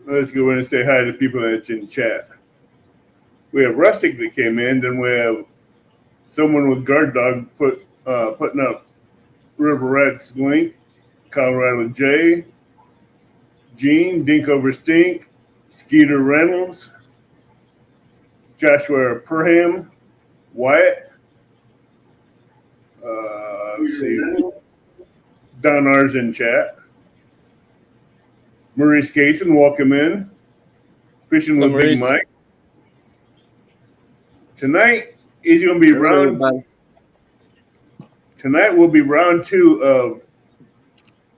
Let's go in and say hi to people that's in chat. We have Rustic that came in. Then we have someone with guard dog putting up riverRat's link. Colorado J, Gene, Dink over Stink, Skeeter Reynolds, Joshua Perham, Wyatt. Let's see. Don R's in chat. Maurice Cason, welcome in. Fishing with Big Mike. Tonight is going to be Tonight will be round 2 of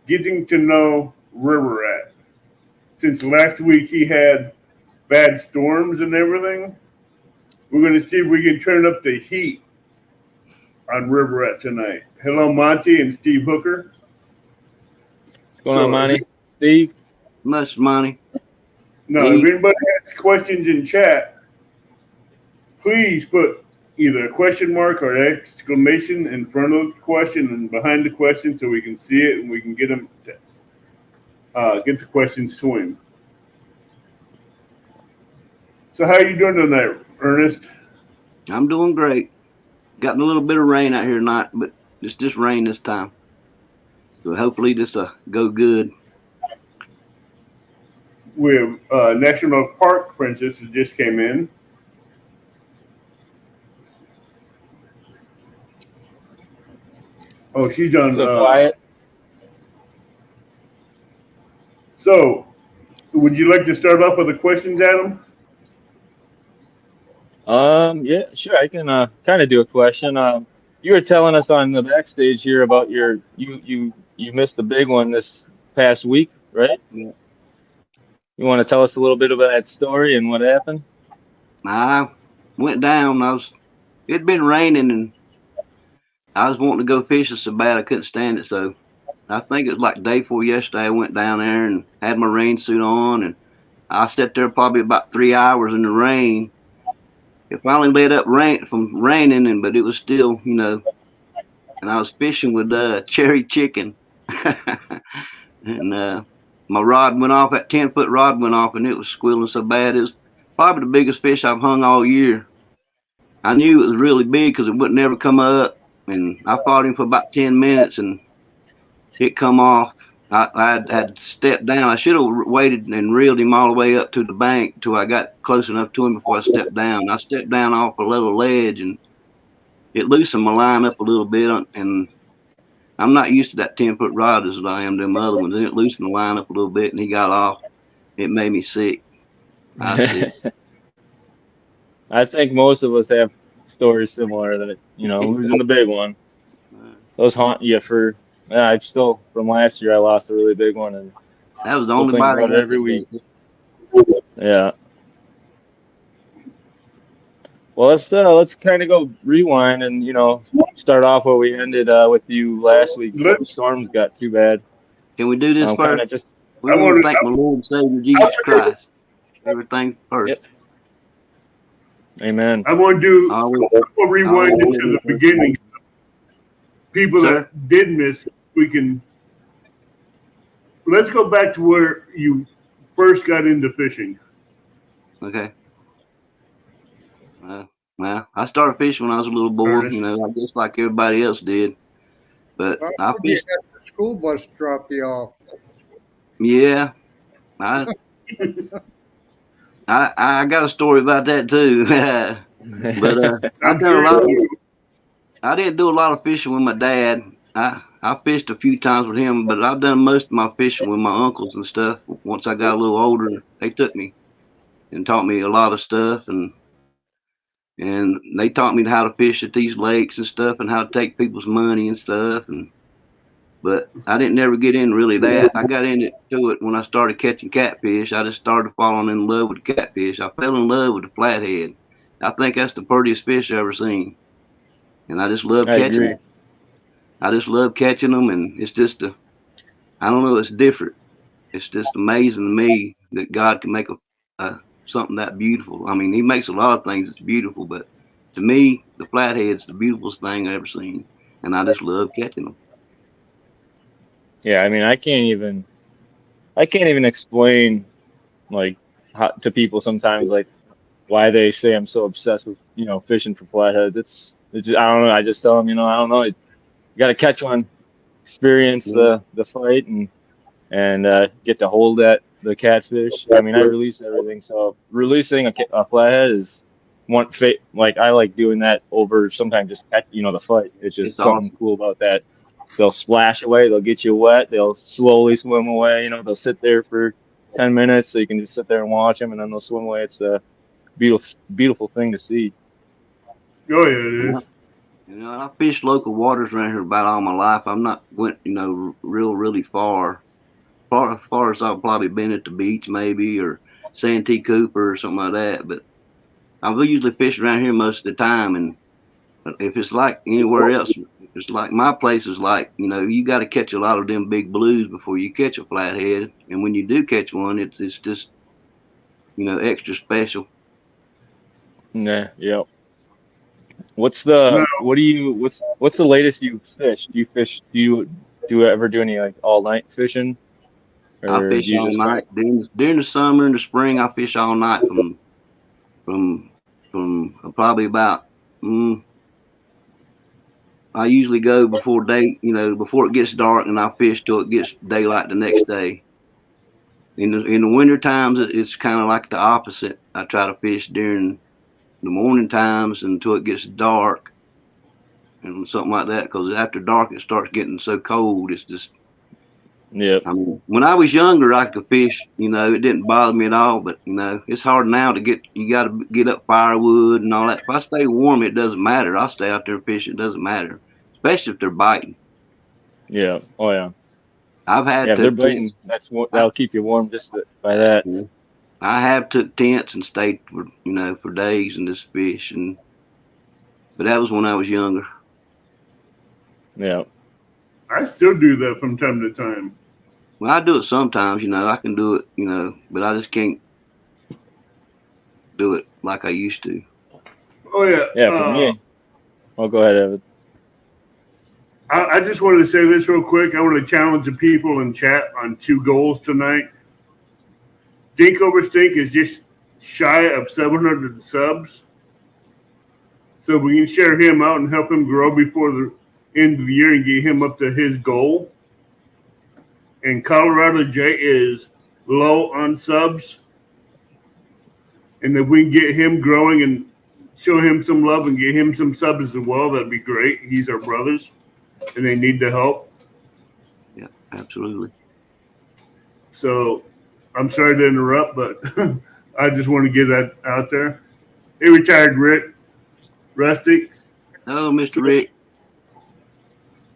getting to know riverRat. Since last week he had bad storms and everything, we're going to see if we can turn up the heat on riverRat tonight. Hello, Monty and Steve Hooker. What's going on, Monty? Steve? Much money. No, if anybody has questions in chat, please put either a question mark or an exclamation in front of the question and behind the question so we can see it and we can get them to, get the questions to him. So how are you doing tonight, Ernest? I'm doing great. Gotten a little bit of rain out here tonight, but it's just rain this time. So hopefully this will go good. We have National Park Princess that just came in. Oh, she's on. Quiet. So, would you like to start off with the questions, Adam? Yeah, sure. I can kind of do a question. You were telling us on the backstage here about you missed the big one this past week, right? Yeah. You want to tell us a little bit about that story and what happened? I went down. It'd been raining and I was wanting to go fishing so bad I couldn't stand it. So I think it was like day before yesterday. I went down there and had my rain suit on, and I sat there probably about 3 hours in the rain. It finally let up from raining, but it was still, and I was fishing with cherry chicken, and my rod went off. That 10-foot rod went off, and it was squealing so bad. It was probably the biggest fish I've hung all year. I knew it was really big because it wouldn't never come up, and I fought him for about 10 minutes, and it come off. I had stepped down. I should have waited and reeled him all the way up to the bank till I got close enough to him before I stepped down. I stepped down off a little ledge, and it loosened my line up a little bit, and I'm not used to that 10-foot rod as I am them other ones. And it loosened the line up a little bit, and he got off. It made me sick. I was sick. I think most of us have stories similar that, losing the big one. Those haunt you for. Yeah, I still from last year I lost a really big one, and that was the only bite I got every week. Yeah. Well, let's kind of go rewind and start off where we ended with you last week. The storms got too bad. Can we do this first? We want to thank the Lord and Savior Jesus Christ. Everything first. Yep. Amen. I want to do. We'll rewind into the beginning. People that did miss, we can. Let's go back to where you first got into fishing. Okay. Well, I started fishing when I was a little boy, just like everybody else did. But I fished. The school bus dropped you off. Yeah, I got a story about that too. But I didn't do a lot of fishing with my dad. I fished a few times with him, but I've done most of my fishing with my uncles and stuff. Once I got a little older, they took me and taught me a lot of stuff, and they taught me how to fish at these lakes and stuff, and how to take people's money and stuff. But I didn't never get in really that. I got into it when I started catching catfish. I just started falling in love with catfish. I fell in love with the flathead. I think that's the prettiest fish I've ever seen, and I just love catching them. I just love catching them, and it's just I don't know, it's different. It's just amazing to me that God can make something that beautiful. I mean, he makes a lot of things that's beautiful, but to me, the flathead's the beautifulest thing I've ever seen, and I just love catching them. Yeah, I mean, I can't even explain like to people sometimes, like why they say I'm so obsessed with, fishing for flatheads. It's just, I don't know. I just tell them, I don't know. You got to catch one, experience Yeah. the fight, and get to hold the catfish. I mean, I release everything, so releasing a flathead is like I like doing that over sometimes just catch, the fight. It's just It's something awesome. cool about that. They'll splash away, they'll get you wet, they'll slowly swim away. They'll sit there for 10 minutes, so you can just sit there and watch them, and then they'll swim away. It's a beautiful thing to see. Oh yeah, it Yeah. is. I fished local waters around here about all my life. I'm not went, really far. As far as I've probably been at the beach maybe or Santee Cooper or something like that. But I've usually fished around here most of the time. And if it's like anywhere else, if it's like my place is like, you got to catch a lot of them big blues before you catch a flathead. And when you do catch one, it's just, extra special. Nah, yeah. No, What's the latest you fished? Do you ever do any like all night fishing, I or do fish you all just kind night during the summer and the spring. I fish all night from probably about. I usually go before before it gets dark, and I fish till it gets daylight the next day. In the winter times, it's kind of like the opposite. I try to fish during the morning times until it gets dark and something like that. Because after dark, it starts getting so cold. It's just, yep, I mean, when I was younger, I could fish. It didn't bother me at all. But it's hard now to get. You got to get up firewood and all that. If I stay warm, it doesn't matter. I'll stay out there and fish. It doesn't matter, especially if they're biting. yeah, oh yeah, I've yeah. had If they're to biting, I, that'll keep you warm just by that. I have took tents and stayed for for days and just fish but that was when I was younger. Yeah, I still do that from time to time. Well, I do it sometimes, I can do it, but I just can't do it like I used to. Oh yeah. yeah. For me, I'll go ahead, Evan. I just wanted to say this real quick. I want to challenge the people in chat on 2 goals tonight. Dink Over Stink is just shy of 700 subs. So we can share him out and help him grow before the end of the year and get him up to his goal. And Colorado J is low on subs. And if we can get him growing and show him some love and get him some subs as well, that'd be great. He's our brothers, and they need the help. Yeah, absolutely. So I'm sorry to interrupt, but I just want to get that out there. Hey, retired Rick Rustic. Oh, Mr. Rick.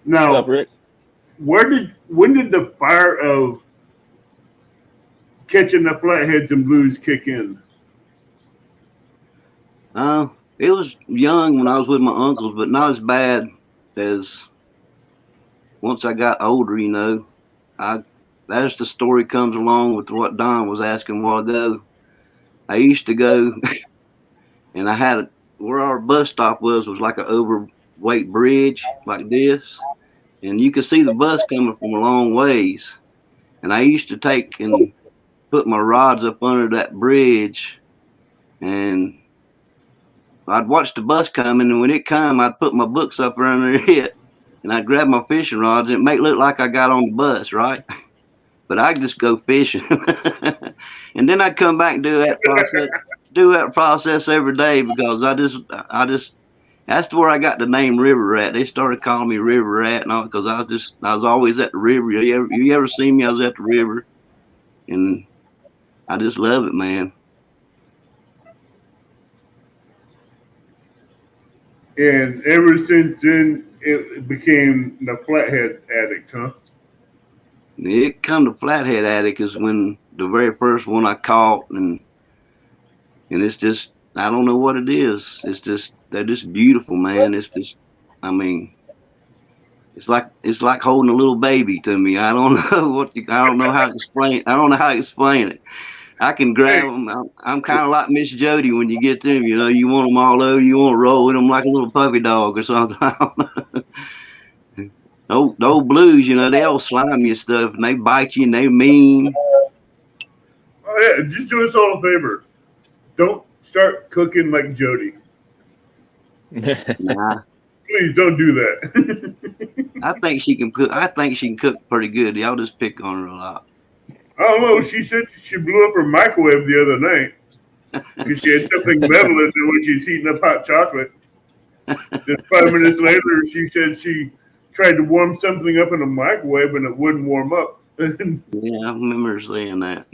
Now, What's up, Rick? when did the fire of catching the flatheads and blues kick in? It was young when I was with my uncles, but not as bad as once I got older, As the story comes along with what Don was asking a while ago. I used to go and I had where our bus stop was like an overweight bridge like this, and you could see the bus coming from a long ways. And I used to take and put my rods up under that bridge, and I'd watch the bus coming, and when it come, I'd put my books up under it, and I'd grab my fishing rods, and it make look like I got on the bus, right? But I'd just go fishing, and then I'd come back and do that process every day because I just that's where I got the name riverRat. They started calling me riverRat and all because I was always at the river. You ever seen me? I was at the river, and I just love it, man. And ever since then, it became the flathead addict, huh? It come to Flathead Attic is when the very first one I caught, and it's just I don't know what it is. It's just they're just beautiful, man. It's just I mean it's like holding a little baby to me. I don't know I don't know how to explain. I don't know how to explain it. I can Hey, grab them. I'm kind of like Miss Jody when you get them. You want them all over. You want to roll with them like a little puppy dog or something. I don't know. The old blues, they all slimy and stuff, and they bite you and they mean. oh Yeah, just do us all a favor. Don't start cooking like Jody. Nah, Please don't do that. I think she can cook. I think she can cook pretty good. Y'all just pick on her a lot. I don't know. She said she blew up her microwave the other night because she had something metal in there when she was heating up hot chocolate. Then 5 minutes later, she said she tried to warm something up in a microwave and it wouldn't warm up. Yeah, I remember saying that.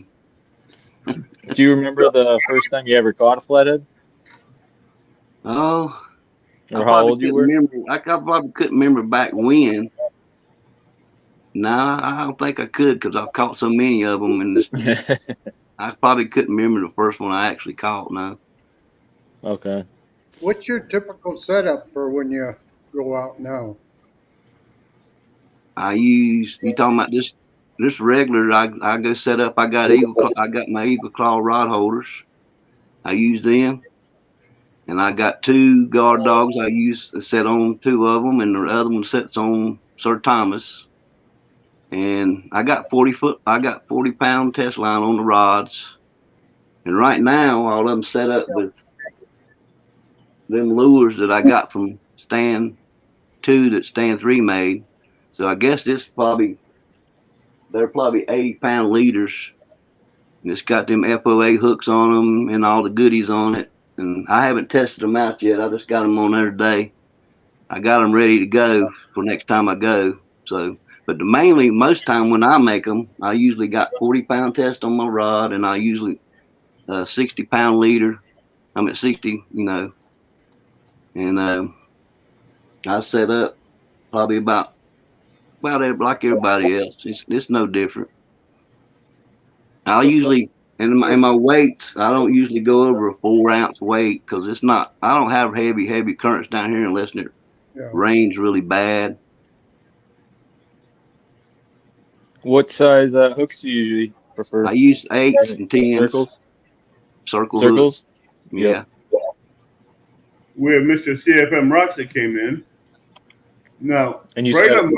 Do you remember the first time you ever caught a flathead, Oh, I or how probably old you couldn't were? remember. I probably couldn't remember back when. No, I don't think I could because I've caught so many of them, and I probably couldn't remember the first one I actually caught. No, Okay. What's your typical setup for when you go out now? I use. You talking about this regular? I go set up. I got I got my eagle claw rod holders. I use them, and I got two guard dogs. I use set on two of them, and the other one sets on Sir Thomas. And I got 40 foot. I got 40-pound test line on the rods. And right now, all of them set up with them lures that I got from Stand 2 that Stand 3 made. So I guess they're probably 80-pound leaders. And it's got them FOA hooks on them and all the goodies on it. And I haven't tested them out yet. I just got them on there today. I got them ready to go for next time I go. So, but most time when I make them, I usually got 40-pound test on my rod, and I usually 60-pound leader. I'm at 60, and I set up probably about like everybody else. It's no different. I Just like, usually in my weights, I don't usually go over a 4-ounce weight because it's not. I don't have heavy currents down here unless it yeah. rains really bad. What size hooks do you usually prefer? I use 8s and 10s, Circles? circle hook. Circles? Yep. Yeah. We have Mr. CFM Rocks that came in. Now, And you Brayna said, Mono.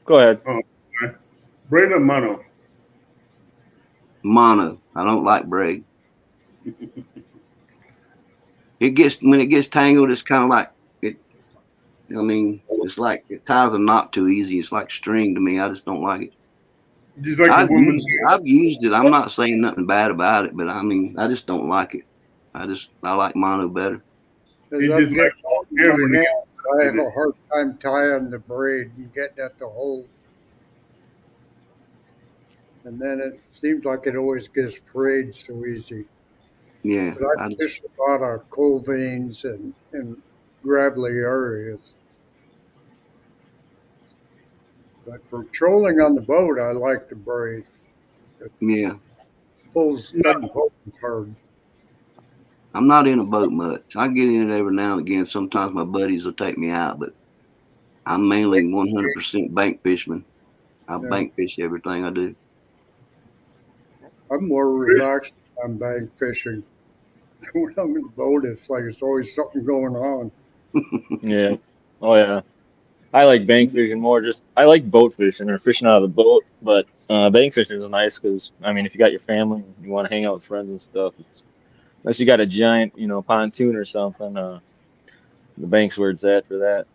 go ahead. Oh, Brayna Mono. Mono. I don't like braid. When it gets tangled, it's kind of like it. I mean, it's like it ties a knot too easy. It's like string to me. I just don't like it. Just like a woman's. I've used it. I'm not saying nothing bad about it, but I mean, I just don't like it. I like mono better. As It's I'm just like getting hair my when it hand, I gets- have a hard time tying the braid and getting at the hole. And then it seems like it always gets frayed so easy. Yeah. But I fish a lot of coal veins and gravelly areas. But for trolling on the boat, I like the braid. Yeah. Doesn't pull hard. I'm not in a boat much. I get in it every now and again. Sometimes my buddies will take me out, but I'm mainly 100% bank fisherman. I Yeah. bank fish everything I do. I'm more relaxed when I'm bank fishing. When I'm in the boat, it's like it's always something going on. Yeah. Oh, yeah. I like bank fishing more. I like boat fishing or fishing out of the boat, but bank fishing is nice because, I mean, if you got your family and you want to hang out with friends and stuff, unless you got a giant, pontoon or something, the bank's where it's at for that.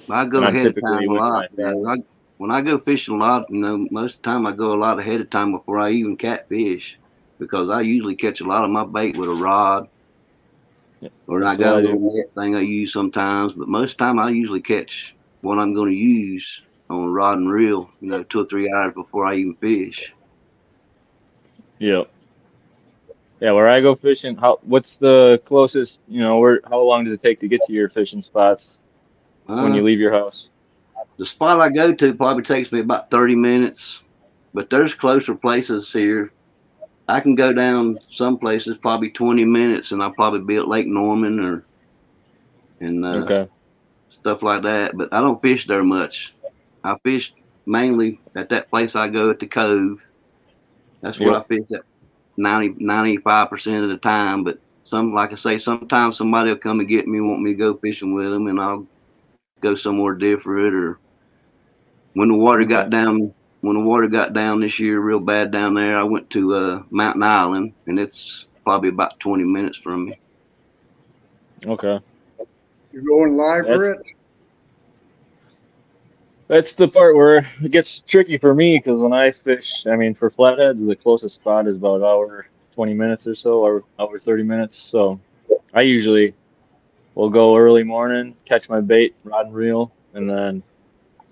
I And go I'm ahead of typically time a with lot. my family. When I go fishing a lot, most of the time I go a lot ahead of time before I even catfish because I usually catch a lot of my bait with a rod, or I That's what got a I do. little net thing I use sometimes. But most of the time I usually catch what I'm going to use on rod and reel, 2 or 3 hours before I even fish. Yep. Yeah, where I go fishing, what's the closest, how long does it take to get to your fishing spots when you Uh, leave your house? the spot I go to probably takes me about 30 minutes, but there's closer places here. I can go down some places probably 20 minutes, and I'll probably be at Lake Norman and Okay. stuff like that. But I don't fish there much. I fish mainly at that place I go at the Cove. That's where I Yep. fish at 95% of the time. But like I say, sometimes somebody will come and get me, want me to go fishing with them, and I'll go somewhere different. Or when the water got Okay. down when the water got down this year real bad down there, I went to Mountain Island, and it's probably about 20 minutes from me. Okay. You going live for it? That's the part where it gets tricky for me because when I fish, I mean, for flatheads, the closest spot is about hour 20 minutes or so, or hour 30 minutes. So I usually will go early morning, catch my bait, rod and reel, and then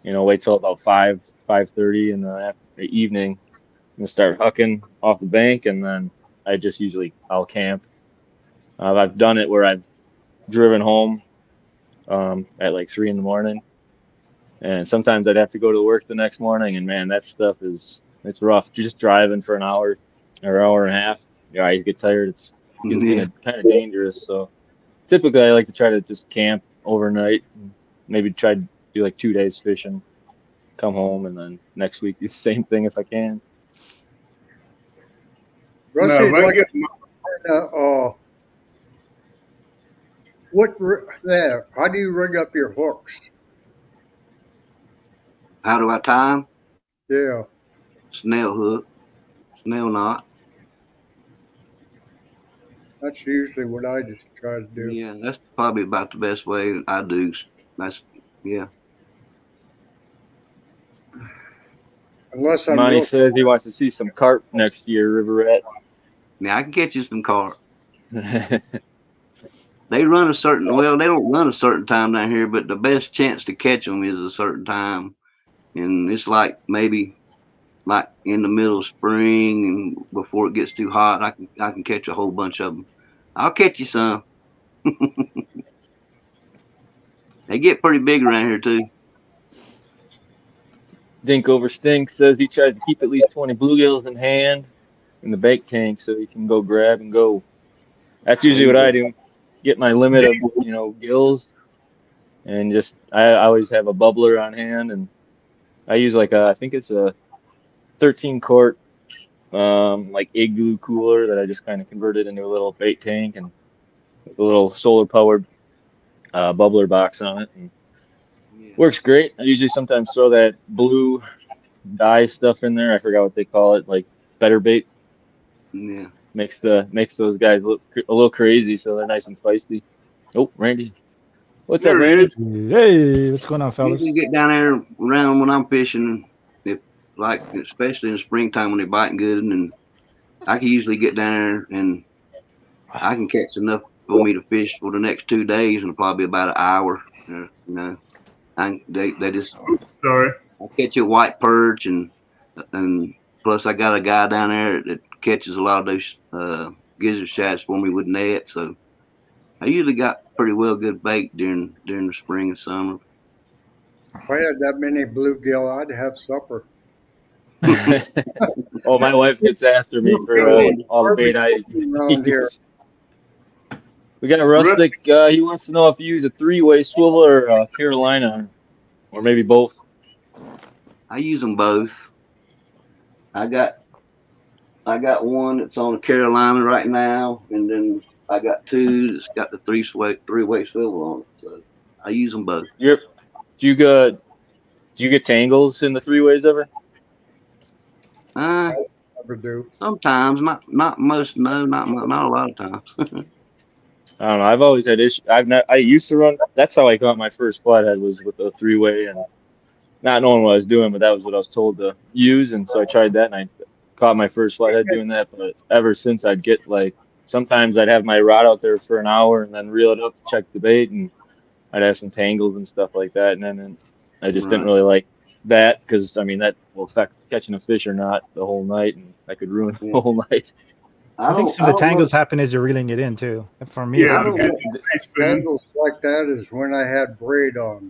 wait till about 5:30 in the evening and start hucking off the bank, and then I'll camp. I've done it where I've driven home at like 3 in the morning. And sometimes I'd have to go to work the next morning, and man, that stuff it's rough. You're just driving for an hour or hour and a half. Your eyes get tired. It's Yeah. kind of dangerous. So typically, I like to try to just camp overnight, and maybe try to do like 2 days fishing, come home, and then next week do the same thing if I can. Rusty, No, if I like, get how do you rig up your hooks? How do I tie 'em? Yeah. Snail hook, snail knot. That's usually what I just try to do. Yeah, that's probably about the best way I do. Yeah. Unless I'm Monty real, says he wants to see some carp next year, riverRat. Now I can catch you some carp. They run they don't run a certain time down here, but the best chance to catch them is a certain time. And it's like maybe like in the middle of spring and before it gets too hot, I can catch a whole bunch of them. I'll catch you some. They get pretty big around here too. Dink over Stink says he tries to keep at least 20 bluegills in hand in the bait tank so he can go grab and go. That's usually what I do. Get my limit of gills, and I always have a bubbler on hand, and I use I think it's a 13-quart like igloo cooler that I just kind of converted into a little bait tank and with a little solar powered bubbler box on it, and works great. I usually sometimes throw that blue dye stuff in there. I forgot what they call it, like better bait. Yeah. Makes those guys look a little crazy, so they're nice and feisty. Oh, Randy. What's up, There he Randy? is. Hey, what's going on, fellas? You get down there around when I'm fishing, especially in the springtime when they're biting good, and I can usually get down there and I can catch enough for me to fish for the next 2 days in probably about an hour. They just Sorry. I catch a white perch and plus I got a guy down there that catches a lot of those gizzard shats for me with nets. So I usually got pretty well good bait during the spring and summer. if I had that many bluegill, I'd have supper. Oh, my wife gets after me for all the bait I Around here. use. We got a Rustic. He wants to know if you use a 3-way swivel or Carolina, or maybe both. I use them both. I got one that's on a Carolina right now, and then I got two that's got the three-way swivel on it. So I use them both. Do you get tangles in the 3-ways ever? Never do. Sometimes, not most. No, not a lot of times. I don't know. I've always had issues. I used to run. That's how I got my first flathead, was with a 3-way, and not knowing what I was doing, but that was what I was told to use, and so I tried that, and I caught my first flathead doing that. But ever since, I'd get sometimes I'd have my rod out there for an hour and then reel it up to check the bait, and I'd have some tangles and stuff like that, and then I just didn't really like that because that will affect catching a fish or not the whole night, and I could ruin the whole night. I think some of the tangles happen as you're reeling it in too. For me, Yeah, Tangles like that is when I had braid on.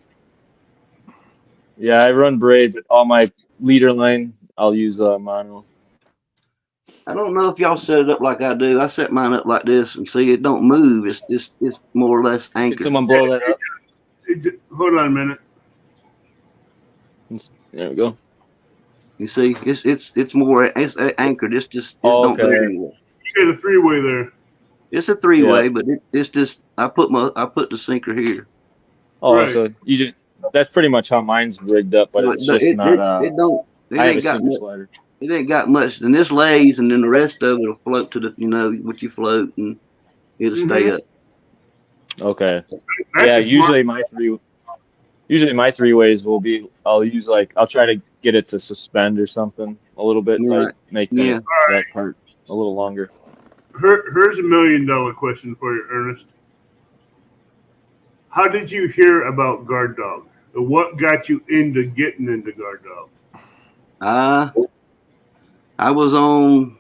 Yeah, I run braid, but all my leader line, I'll use mono. I don't know if y'all set it up like I do. I set mine up like this, and see, it don't move. It's more or less Can anchored. someone blow that up? Hold on a minute. There we go. You see, it's more anchored. It don't go anywhere. You got a 3-way there. It's a 3-way, but it's just I put the sinker here. Oh, Right. so that's pretty much how mine's rigged up, but it's just not. It I have a ain't got sinker much. slider. It ain't got much. And this lays, and then the rest of it'll float to the, what you float, and it'll stay up. Okay. That's Yeah, a smart. usually my three ways will be I'll try to get it to suspend or something a little bit so I Right. make Yeah. that part a little longer. Here's $1 million question for you, Ernest. How did you hear about guard dog? What got you into getting into guard dog? I was on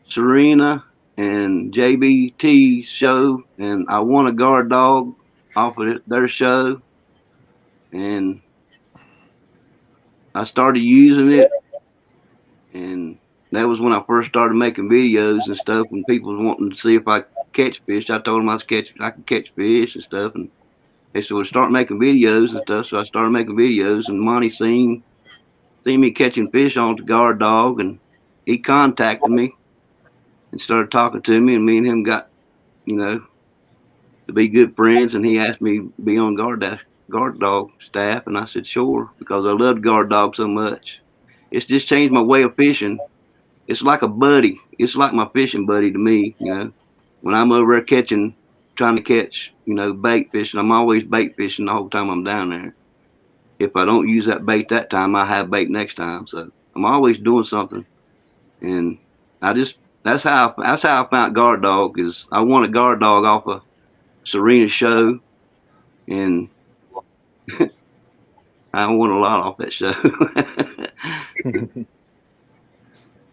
Serena and JBT's show, and I won a guard dog off of their show, and I started using it, and that was when I first started making videos and stuff. And people was wanting to see if I catch fish. I told them I could catch fish and stuff, and they said, "Well, start making videos and stuff." So I started making videos, and Monty seen me catching fish on the guard dog, and he contacted me and started talking to me, and me and him got, you know, to be good friends. And he asked me to be on guard dog staff, and I said sure, because I loved guard dog so much. It's just changed my way of fishing. It's like a buddy. It's like my fishing buddy to me. When I'm over there trying to catch, bait fishing, I'm always bait fishing the whole time I'm down there. If I don't use that bait that time, I have bait next time. So I'm always doing something, and I just that's how I found guard dog. Is I won a guard dog off of Serena's show, and I won a lot off that show.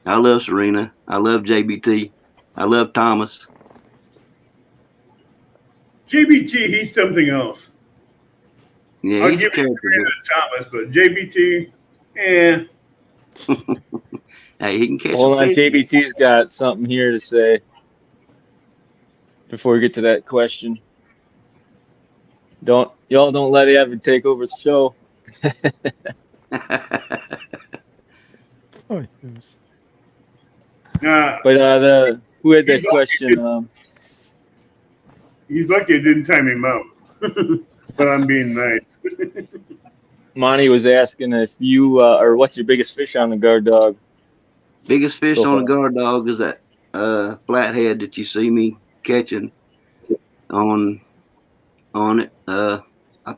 I love Serena. I love JBT. I love Thomas. JBT, he's something else. Yeah, I'll he's a give you character. Thomas, but JBT, eh. Hey, he can catch Hold some on, fish. JBT's got something here to say before we get to that question. Y'all don't let Evan take over the show. Oh, yes. But who had He's that question? He's lucky it didn't time him out. But I'm being nice. Monty was asking if you or what's your biggest fish on the guard dog Biggest fish so on the far? guard dog is that flathead that you see me catching on it. I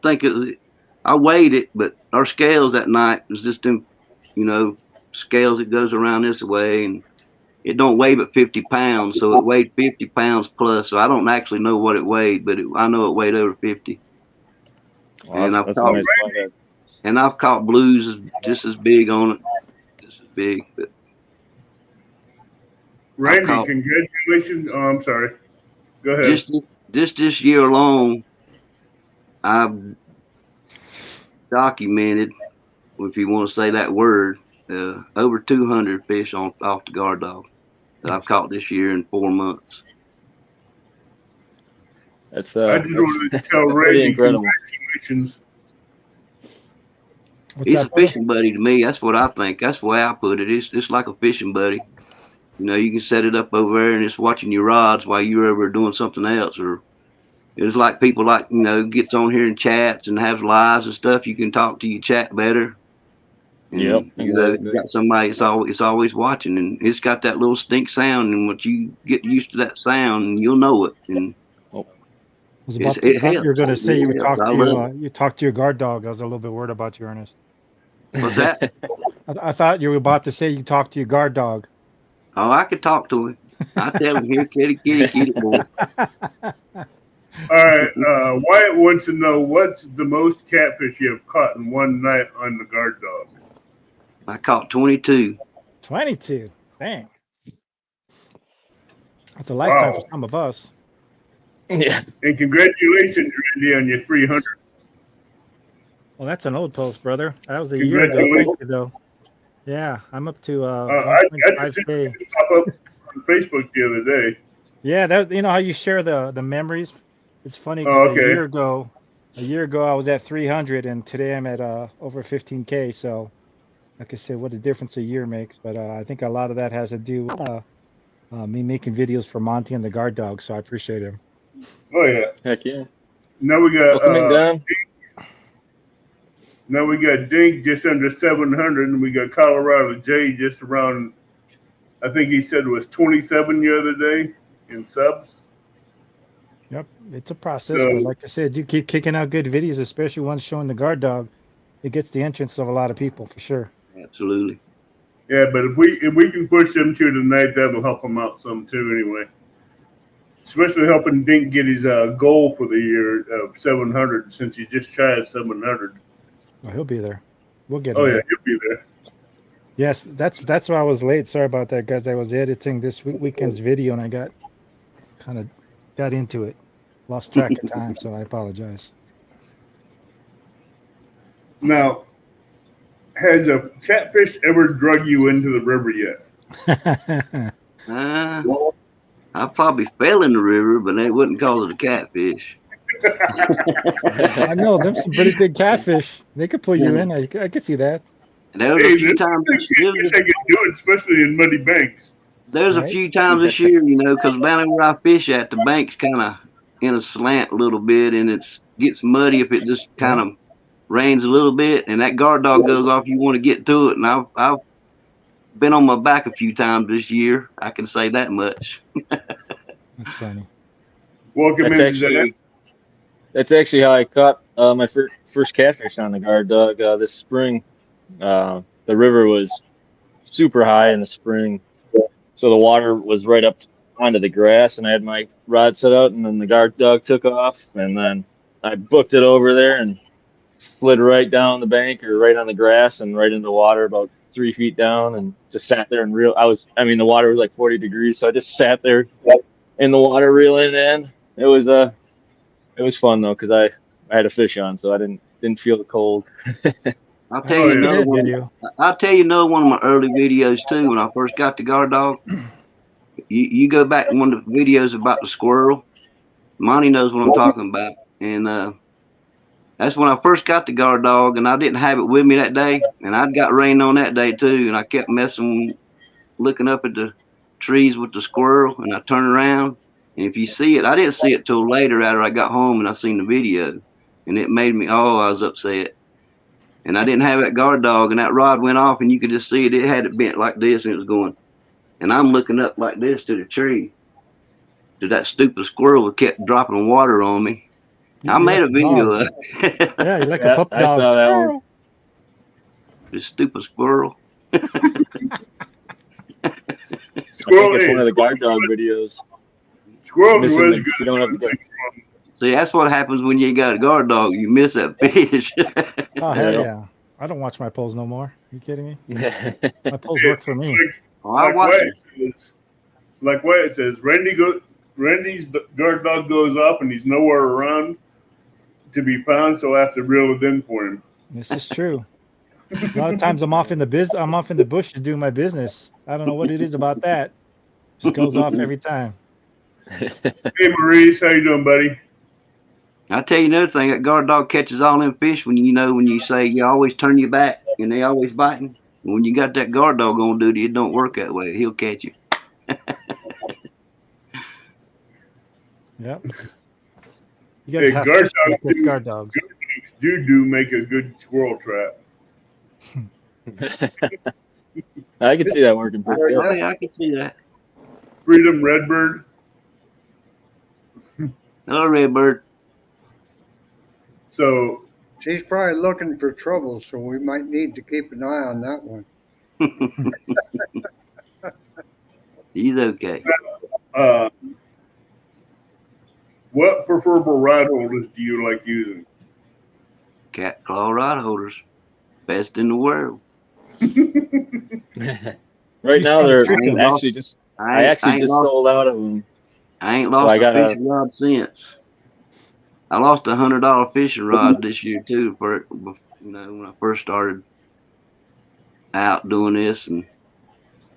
think I weighed it, but our scales that night was just them, scales that goes around this way, and it don't weigh but 50 pounds, so it weighed 50 pounds plus. So I don't actually know what it weighed, but I know it weighed over 50. Well, And that's a nice flathead. I've caught blues just as big on it, just as big. But Randy, congratulations. Oh, I'm sorry. Go ahead. Just this year alone, I've documented, if you want to say that word, over 200 fish off the guard dog that I've caught this year in 4 months. I just wanted to tell Randy incredible. Congratulations. He's a fishing buddy to me. That's what I think. That's the way I put it. It's like a fishing buddy. You can set it up over there and it's watching your rods while you're over doing something else. Or it's like people gets on here and chats and has lives and stuff. You can talk to your chat better. And, Yep, exactly. You got somebody it's always watching, and it's got that little stink sound. And once you get used to that sound, you'll know it. And I was about to, it thought you were going to say you would talk to helps. you talk to your guard dog. I was a little bit worried about you, Ernest. What's that? I thought you were about to say you talk to your guard dog. Oh, I could talk to him. I tell him, here, kitty, kitty, kitty, boy. All right. Wyatt wants to know what's the most catfish you have caught in one night on the guard dog. I caught 22. 22. Dang. That's a lifetime for some of us. Yeah. And congratulations, Randy, on your 300. Well, that's an old post, brother. That was a year ago. Thank you, though. Yeah, I'm up to I just 1.5K. pop up on Facebook the other day. Yeah, that how you share the memories. It's funny because a year ago, I was at 300, and today I'm at over 15K. So, like I said, what a difference a year makes. But I think a lot of that has to do with me making videos for Monty and the guard dog. So I appreciate him. Oh yeah. Heck yeah. Now we got Welcome in, Dan. Now we got Dink just under 700, and we got Colorado J just around. I think he said it was 27 the other day in subs. Yep, it's a process, but like I said, you keep kicking out good videos, especially ones showing the guard dog. It gets the entrance of a lot of people for sure. Absolutely. Yeah, but if we can push them to tonight, that'll help them out some too. Anyway, especially helping Dink get his goal for the year of 700, since he just tried 700. Oh, he'll be there. We'll get him. Oh there. yeah, he'll be there. Yes, that's why I was late. Sorry about that, guys. I was editing this weekend's video and I got into it. Lost track of time, so I apologize. Now, has a catfish ever drug you into the river yet? I probably fell in the river, but they wouldn't call it a catfish. I know them some pretty big catfish. They could pull you in. I could see that. There was a few times. Catfish they can do it, especially in muddy banks. There's a few times this year, because down where I fish at, the bank's kind of in a slant a little bit, and it gets muddy if it just kind of rains a little bit, and that guard dog goes off. You want to get to it, and I've been on my back a few times this year. I can say that much. That's funny. Welcome in, Zach. That's actually how I caught my first catfish on the guard dog this spring. The river was super high in the spring, so the water was right up onto the grass, and I had my rod set out, and then the guard dog took off, and then I booked it over there and slid right down the bank or right on the grass and right into the water about 3 feet down, and just sat there and the water was like 40 degrees, so I just sat there in the water reeling in. It was fun though, because I had a fish on, so I didn't feel the cold. I'll tell you another one. I'll tell you another one of my early videos too. When I first got the guard dog, you go back to one of the videos about the squirrel. Monty knows what I'm talking about, and that's when I first got the guard dog, and I didn't have it with me that day, and I'd got rain on that day too, and I kept looking up at the trees with the squirrel, and I turned around, and if you see it, I didn't see it till later after I got home and I seen the video, and it made me, I was upset. And I didn't have that guard dog, and that rod went off, and you could just see it. It had it bent like this, and it was going. And I'm looking up like this to the tree. To that stupid squirrel that kept dropping water on me. I made a video of it. Yeah, you're like a pup dog. Squirrel. This stupid squirrel. Squirrel is one of the guard dog videos. Squirrel was good. You don't have to See, that's what happens when you ain't got a guard dog. You miss that fish. Oh, hell yeah. I don't watch my polls no more. Are you kidding me? My polls work for me. Like Wyatt says, Randy's guard dog goes off and he's nowhere around to be found, so I have to reel it in for him. This is true. A lot of times I'm off in the bush to do my business. I don't know what it is about that. Just goes off every time. Hey Maurice, how you doing, buddy? I'll tell you another thing, that guard dog catches all them fish when you say you always turn your back and they always biting. When you got that guard dog on duty, it don't work that way. He'll catch you. Yep. You gotta have guard dogs. Do make a good squirrel trap. I can see that working pretty well. I can see that. Freedom Redbird. Hello, Redbird. So she's probably looking for trouble, so we might need to keep an eye on that one. She's okay. What preferable rod holders do you like using? Cat claw rod holders, best in the world. Right now, I actually just sold out of them. I ain't lost a fishing rod since. I lost $100 fishing rod this year too. When I first started out doing this, and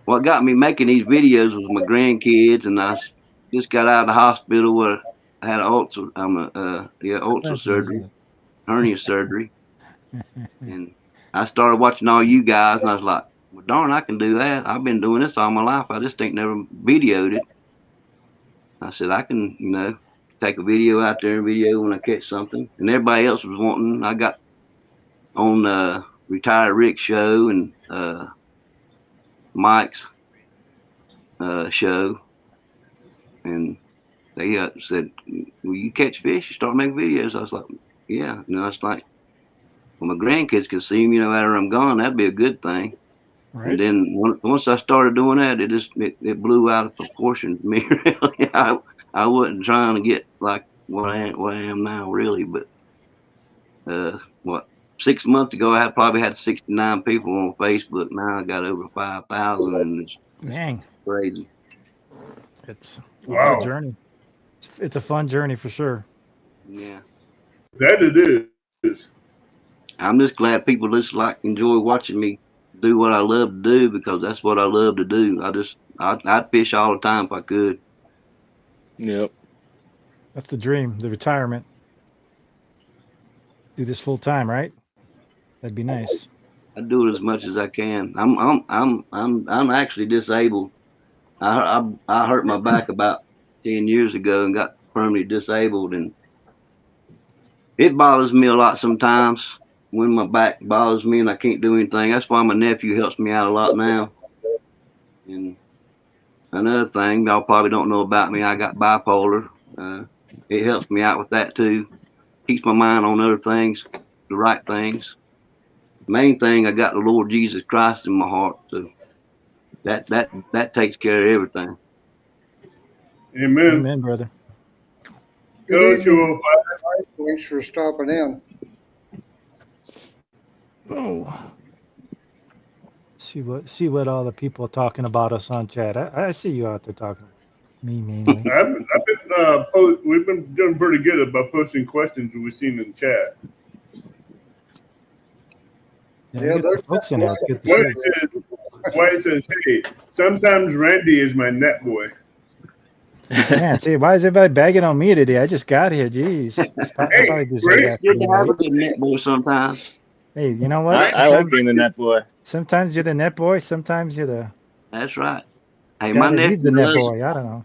what got me making these videos was my grandkids, and I just got out of the hospital where I had ulcer surgery, hernia surgery, and I started watching all you guys, and I was like, well, darn, I can do that. I've been doing this all my life. I just ain't never videoed it. I said, I can, take a video out there and video when I catch something. And everybody else was wanting. I got on Retired Rick show and Mike's show, and they said, "Will you catch fish? You start making videos." I was like, "Yeah." You know, it's like, well, my grandkids can see me, after I'm gone. That'd be a good thing. Right. And then once I started doing that, it blew out of proportion to me. Really, I wasn't trying to get like what I am now, really. But 6 months ago, I probably had 69 people on Facebook. Now I got over 5,000, and it's crazy. It's a journey. It's a fun journey for sure. Yeah, that it is. I'm just glad people just enjoy watching me do what I love to do, because that's what I love to do. I'd fish all the time if I could. Yep. That's the dream, the retirement. Do this full time, right? That'd be nice. I do it as much as I can. I'm actually disabled. I hurt my back about 10 years ago and got permanently disabled, and it bothers me a lot sometimes when my back bothers me and I can't do anything. That's why my nephew helps me out a lot now. And another thing y'all probably don't know about me, I got bipolar. It helps me out with that too. Keeps my mind on other things, the right things. Main thing, I got the Lord Jesus Christ in my heart, so that takes care of everything. Amen. Amen, brother. Good evening. Thanks for stopping in. Oh, see what all the people talking about us on chat. I see you out there talking. Me mainly. We've been doing pretty good about posting questions we've seen in chat. Yeah, there's folks in there. It's good to see. Why says, "Hey, sometimes Randy is my net boy." Man, see, why is everybody bagging on me today? I just got here. Jeez. You can have a good net boy sometimes. Hey, you know what? I like being the net boy. Sometimes you're the net boy. Sometimes you're the. That's right. Hey, my nephew needs the net boy. I don't know.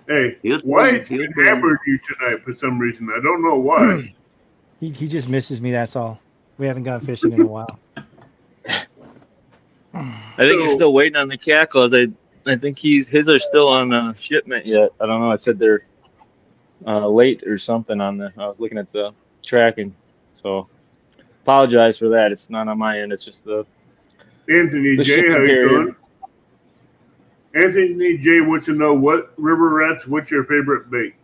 Hey, White's been hammered you tonight for some reason. I don't know why. He just misses me. That's all. We haven't gone fishing in a while. I think he's still waiting on the cackles. I think his are still on shipment yet. I don't know. It said they're late or something on the. I was looking at the tracking, so apologize for that. It's not on my end. It's just the. Anthony J, how you doing? Anthony J wants to know what's your favorite bait?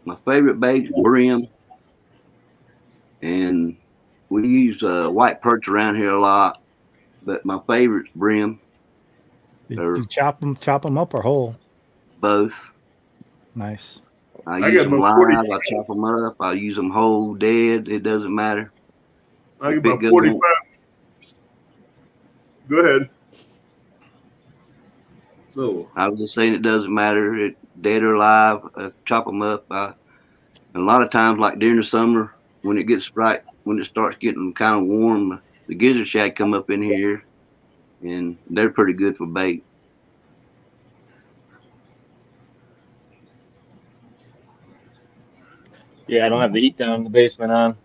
My favorite bait is brim, and we use white perch around here a lot, but my favorite's brim. Do you chop them up or whole? Both. Nice. I use them live. I chop them up. I use them whole, dead. It doesn't matter. I get about 45. Go ahead. So I was just saying it doesn't matter, dead or alive. Chop them up. And a lot of times, like during the summer, when it starts getting kind of warm, the gizzard shad come up in here, and they're pretty good for bait. Yeah, I don't have the heat down in the basement on.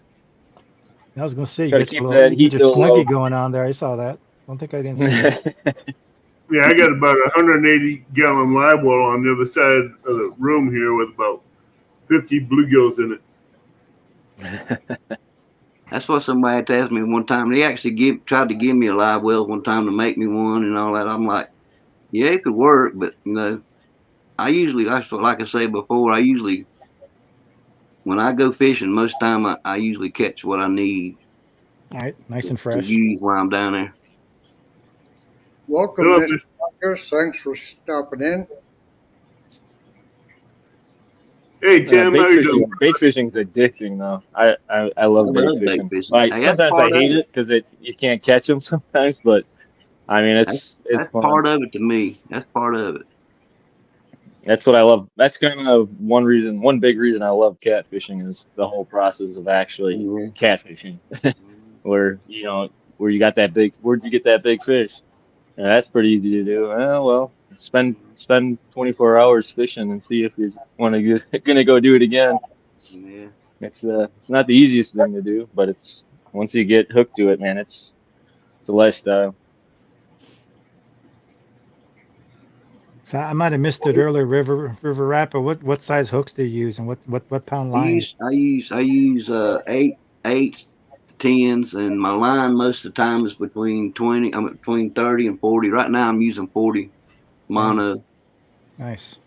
I was gonna say you keep that heat snuggie going on there. I saw that. I don't think I didn't see that. Yeah, I got about 180-gallon live well on the other side of the room here with about 50 bluegills in it. That's what somebody had to ask me one time. They actually tried to give me a live well one time to make me one and all that. I'm like, yeah, it could work, but I usually, like I said before, when I go fishing, most time I usually catch what I need. All right, nice and fresh. To use while I'm down there. Welcome, Mr. Marcus. Thanks for stopping in. Hey, Tim, how you doing? Bait fishing's addicting, though. I love bait fishing. Like, sometimes I hate it because you can't catch them sometimes, but I mean, it's fun. Part of it to me. That's part of it. That's what I love. That's kind of one big reason I love catfishing is the whole process of actually catfishing, where you got that big. Where'd you get that big fish? And that's pretty easy to do. Well, spend 24 hours fishing and see if you want to gonna go do it again. Yeah. It's not the easiest thing to do, but it's once you get hooked to it, man, it's a lifestyle. So I might have missed it earlier, riverRat, but what size hooks do you use, and what pound line? I use 8s, 10s, and my line most of the time is between 20. I'm between 30 and 40. Right now I'm using 40 mono. Nice.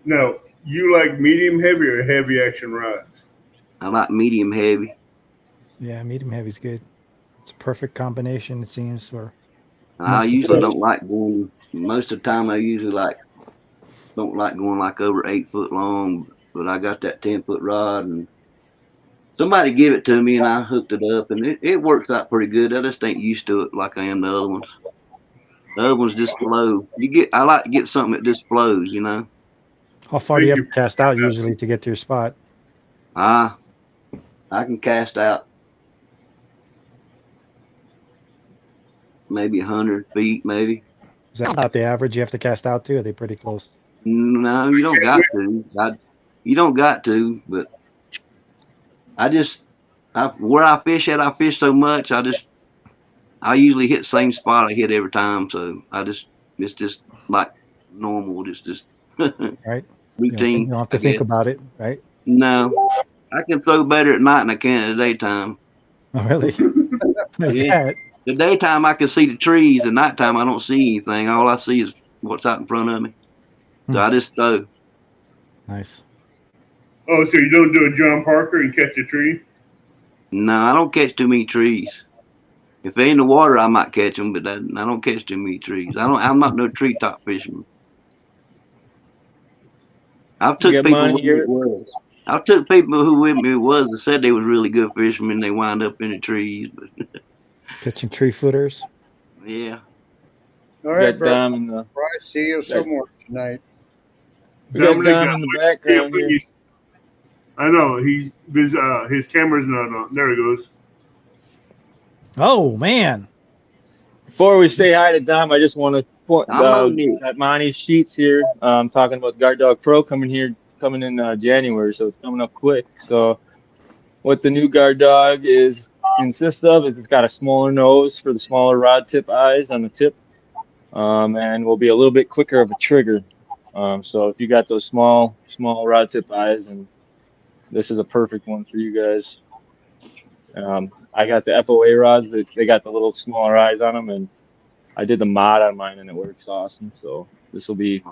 Now, you like medium heavy or heavy action rods? I like medium heavy. Yeah, medium heavy's good. It's a perfect combination, it seems. For I usually don't like going. Most of the time, I usually don't like going like over 8 foot long. But I got that 10-foot rod, and somebody give it to me, and I hooked it up, and it works out pretty good. I just ain't used to it like I am the other ones. The other ones just flow. I like to get something that just flows, you know. How far do you have to cast out usually to get to your spot? I can cast out maybe 100 feet, maybe. Is that about the average you have to cast out to? Are they pretty close? No, you don't got to. You don't got to, but where I fish at, I fish so much. I usually hit the same spot I hit every time. So it's just like normal, just right. routine. You don't have to think about it, right? No, I can throw better at night than I can at the daytime. Oh, really? Yeah. The daytime I can see the trees. The nighttime I don't see anything. All I see is what's out in front of me. So I just throw. Nice. Oh, so you don't do a John Parker and catch a tree? No, I don't catch too many trees. If they're in the water, I might catch them, but I don't catch too many trees. I'm not no treetop fisherman. I've took people who with me was and said they was really good fishermen. They wind up in the trees, but catching tree footers. Yeah. All right, bro. See you somewhere tonight. We got Dom in the background here. I know his camera's not on. There he goes. Oh man! Before we say hi to Dom, I just want to point at Monty's sheets here. I'm talking about Guard Dog Pro coming in January, so it's coming up quick. So what the new Guard Dog consists of is it's got a smaller nose for the smaller rod tip eyes on the tip, and will be a little bit quicker of a trigger. So if you got those small rod tip eyes, and this is a perfect one for you guys. I got the FOA rods that they got the little smaller eyes on them, and I did the mod on mine, and it works awesome. So this will be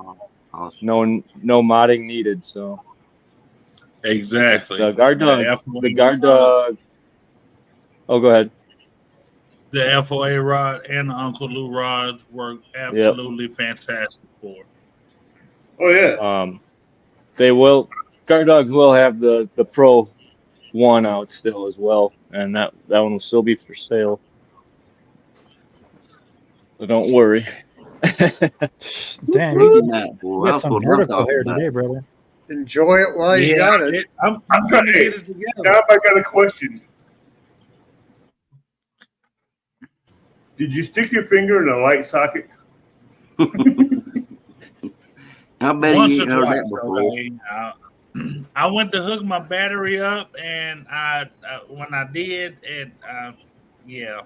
no modding needed. So exactly the Guard Dog. Oh, go ahead. The FOA rod and the Uncle Lou rods work absolutely fantastic for it. Oh yeah. They will. Guard Dogs will have the Pro 1 out still as well, and that one will still be for sale. So don't worry. Damn, you got some vertical hair today, brother. Enjoy it while you got it. I'm trying to get it together. Now I got a question. Did you stick your finger in a light socket? I bet once you or twice. Okay. I went to hook my battery up, and when I did, yeah.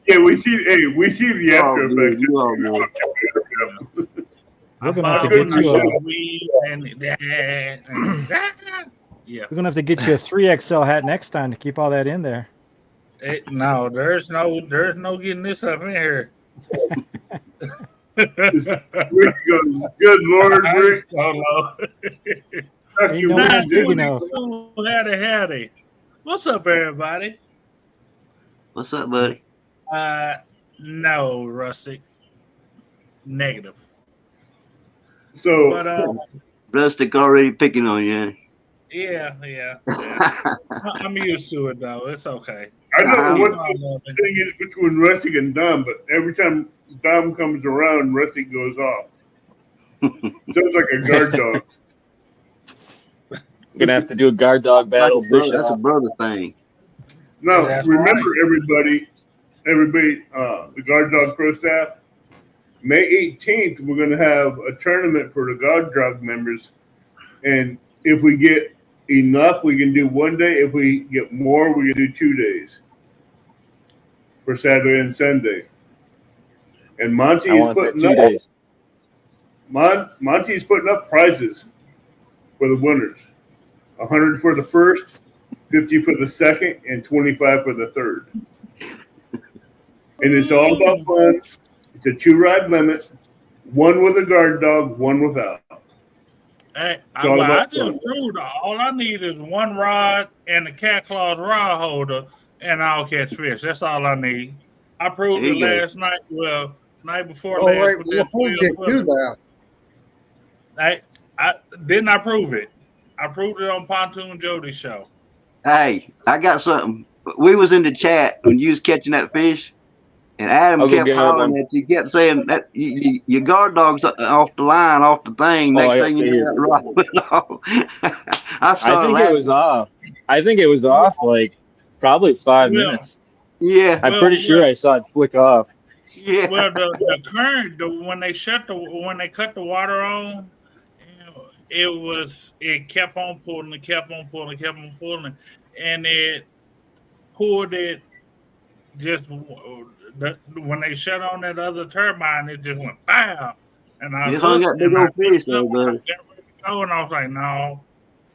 Yeah, we see the after effects. We're gonna have to get you a 3XL hat next time to keep all that in there. No, there's no getting this up in here. Rick goes, good Lord, Rick. Howdy. What's up, everybody? What's up, buddy? No, Rustic. Negative. So, but Rustic already picking on you. Yeah. I'm used to it though. It's okay. I don't know what the thing is between Rustic and Dom, but every time Dom comes around, Rustic goes off. Sounds like a guard dog. We're gonna have to do a guard dog battle. That's a brother thing. No, remember everybody, the Guard Dog Pro staff. May 18th, we're gonna have a tournament for the Guard Dog members, and if we get enough, we can do one day. If we get more, we can do 2 days for Saturday and Sunday. And I want that 2 days. Monty's putting up prizes for the winners. 100 for the first, 50 for the second, and 25 for the third. And it's all about fun. It's a 2-ride limit. One with a guard dog, one without. Hey, I just proved all I need is one rod and a cat claws rod holder, and I'll catch fish. That's all I need. I proved it last night. Well, night before last. Wait, who did do that? I didn't. I prove it. I proved it on Pontoon Jody's show. Hey, I got something. We was in the chat when you was catching that fish, and Adam kept hollering at you, kept saying that your guard dog's off the line, off the thing. Next thing you know, right off. I think it was off. I think it was off like probably 5 minutes. Yeah, I'm pretty sure I saw it flick off. Yeah. Well, the current, when they cut the water on, it kept on pulling, and it pulled it just when they shut on that other turbine, it just went BAM! And I hung up big old fish there, buddy. And I was like, no,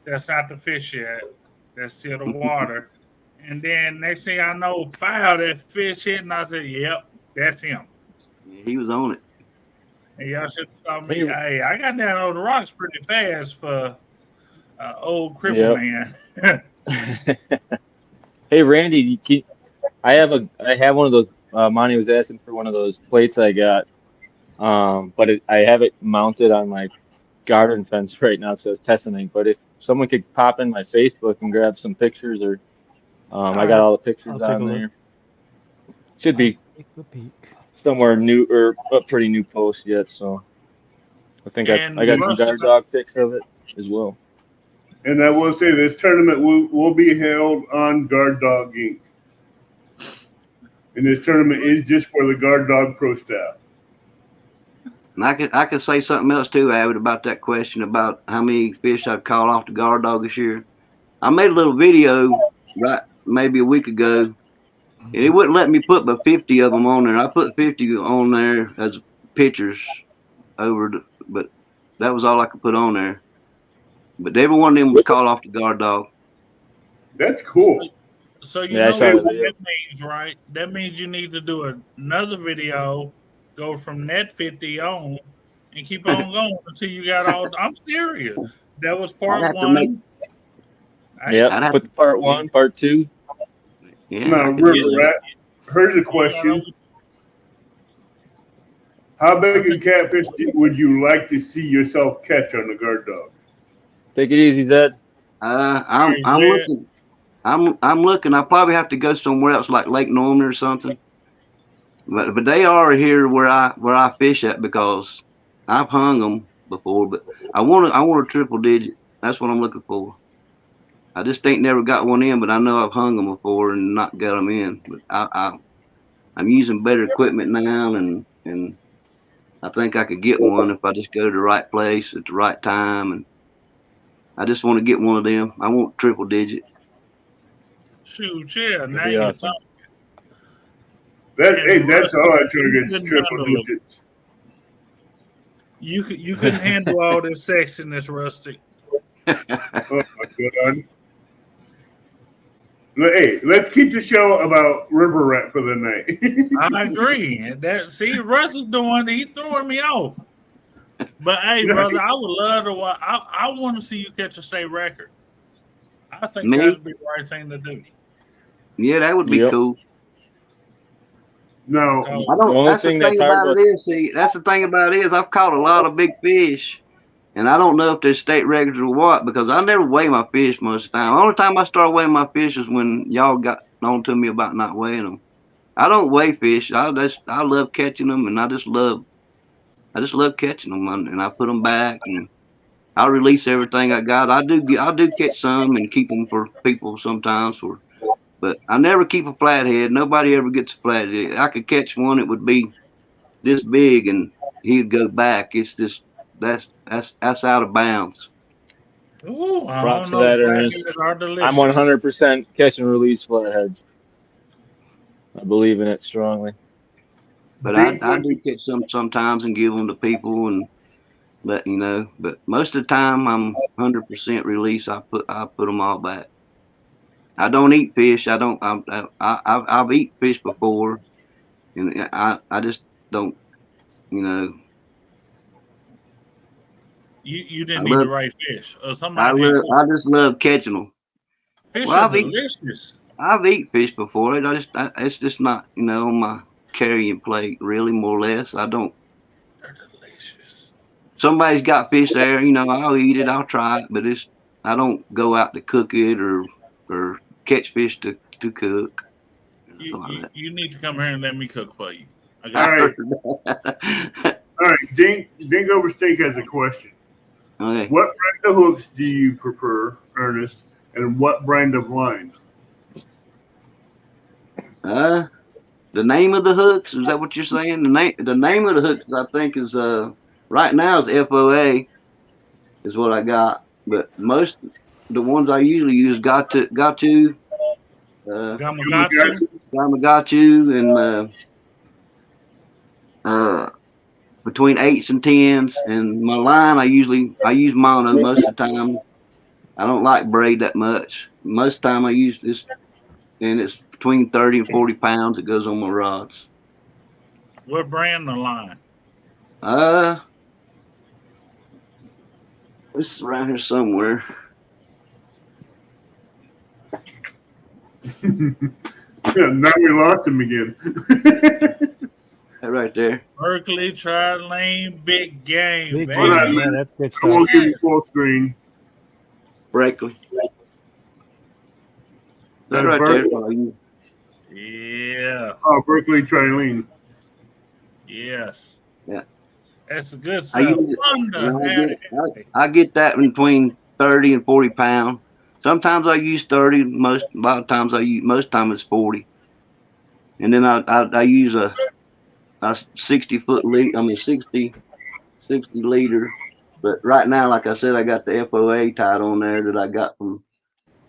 that's not the fish yet. That's still the water. And then next thing I know, pow, that fish hit, and I said, yep, that's him. He was on it. And y'all should have saw me. Hey, I got down on the rocks pretty fast for old cripple man. Hey, Randy, I have one of those. Monty was asking for one of those plates I got, but I have it mounted on my garden fence right now. It says testing. But if someone could pop in my Facebook and grab some pictures, or I got all the pictures on there. Should be somewhere new or a pretty new post yet. So I think I got some guard dog pics of it as well. And I will say this tournament will be held on Guard Dog Inc. And this tournament is just for the Guard Dog Pro staff. And I could say something else too, Abbott, about that question about how many fish I've caught off the Guard Dog this year. I made a little video maybe a week ago, and it wouldn't let me put but 50 of them on there. I put 50 on there as pictures but that was all I could put on there. But every one of them was caught off the Guard Dog. That's cool. So you know what that means, right? That means you need to do another video, go from net 50 on, and keep on going until you got all. I'm serious. That was part one. Yeah, put the part 1, part 2. Yeah. Now, riverRat, here's a question. How big a catfish would you like to see yourself catch on the Guard Dog? Take it easy, Zed. I'm looking. I'm looking. I probably have to go somewhere else, like Lake Norman or something. But they are here where I fish at, because I've hung them before. But I want a triple digit. That's what I'm looking for. I just ain't never got one in, but I know I've hung them before and not got them in. But I'm using better equipment now, and I think I could get one if I just go to the right place at the right time. And I just want to get one of them. I want triple digit. Shoot, yeah. Now you're talking. That's all I try to get triple digits. You couldn't handle all this sexiness, Rustic. Oh my God. Hey, let's keep the show about riverRat for the night. I agree. See, Russ is he's throwing me off. But hey, brother, I would love to watch. I want to see you catch a state record. I think that would be the right thing to do. Yeah, that would be cool. No, I don't. That's the thing about it is. See, that's the thing about it is I've caught a lot of big fish, and I don't know if they're state records or what, because I never weigh my fish most of the time. The only time I start weighing my fish is when y'all got on to me about not weighing them. I don't weigh fish. I love catching them, and I just love catching them, and I put them back, and I release everything I got. I do catch some and keep them for people sometimes, but I never keep a flathead. Nobody ever gets a flathead. I could catch one that would be this big, and he'd go back. It's just that's out of bounds. Ooh, I Props don't to know. that, Flatheads Ernest. are I'm delicious. 100% catch and release flatheads. I believe in it strongly. But I do catch some sometimes and give them to people and let you know. But most of the time, I'm 100% release. I put them all back. I don't eat fish. I don't. I've eaten fish before, and I just don't. You know. You didn't eat the right fish, or I somebody didn't cook. I just love catching them. Fish Well, are delicious. I've eaten fish before. It's just not on my carrying plate. Really, more or less. I don't. They're delicious. Somebody's got fish there. I'll eat it. I'll try it, but I don't go out to cook it or catch fish to cook. You need to come here and let me cook for you. All right. All right. Ding Oversteak has a question. Okay. What brand of hooks do you prefer, Ernest, and what brand of line? The name of the hooks, is that what you're saying? The name of the hooks I think is right now is FOA is what I got, but most the ones I usually use Gatu Gamagatu and between 8s and 10s, and my line I use mono most of the time. I don't like braid that much. Most of the time I use this, and it's between 30 and 40 pounds. It goes on my rods. What brand the line? It's around here somewhere. Now we lost him again. That right there. Berkeley Tri-Lane Big Game. Big baby. game. Yeah, that's good I won't stuff. give you full screen. Berkeley. That right there for you. Yeah. Oh, Berkeley Trilene. Yes. Yeah. That's a good stuff. I get that between 30 and 40 pounds. Sometimes I use 30. Most times it's 40. And then I use a 60-foot lead. 60 leader. But right now, like I said, I got the FOA tied on there that I got from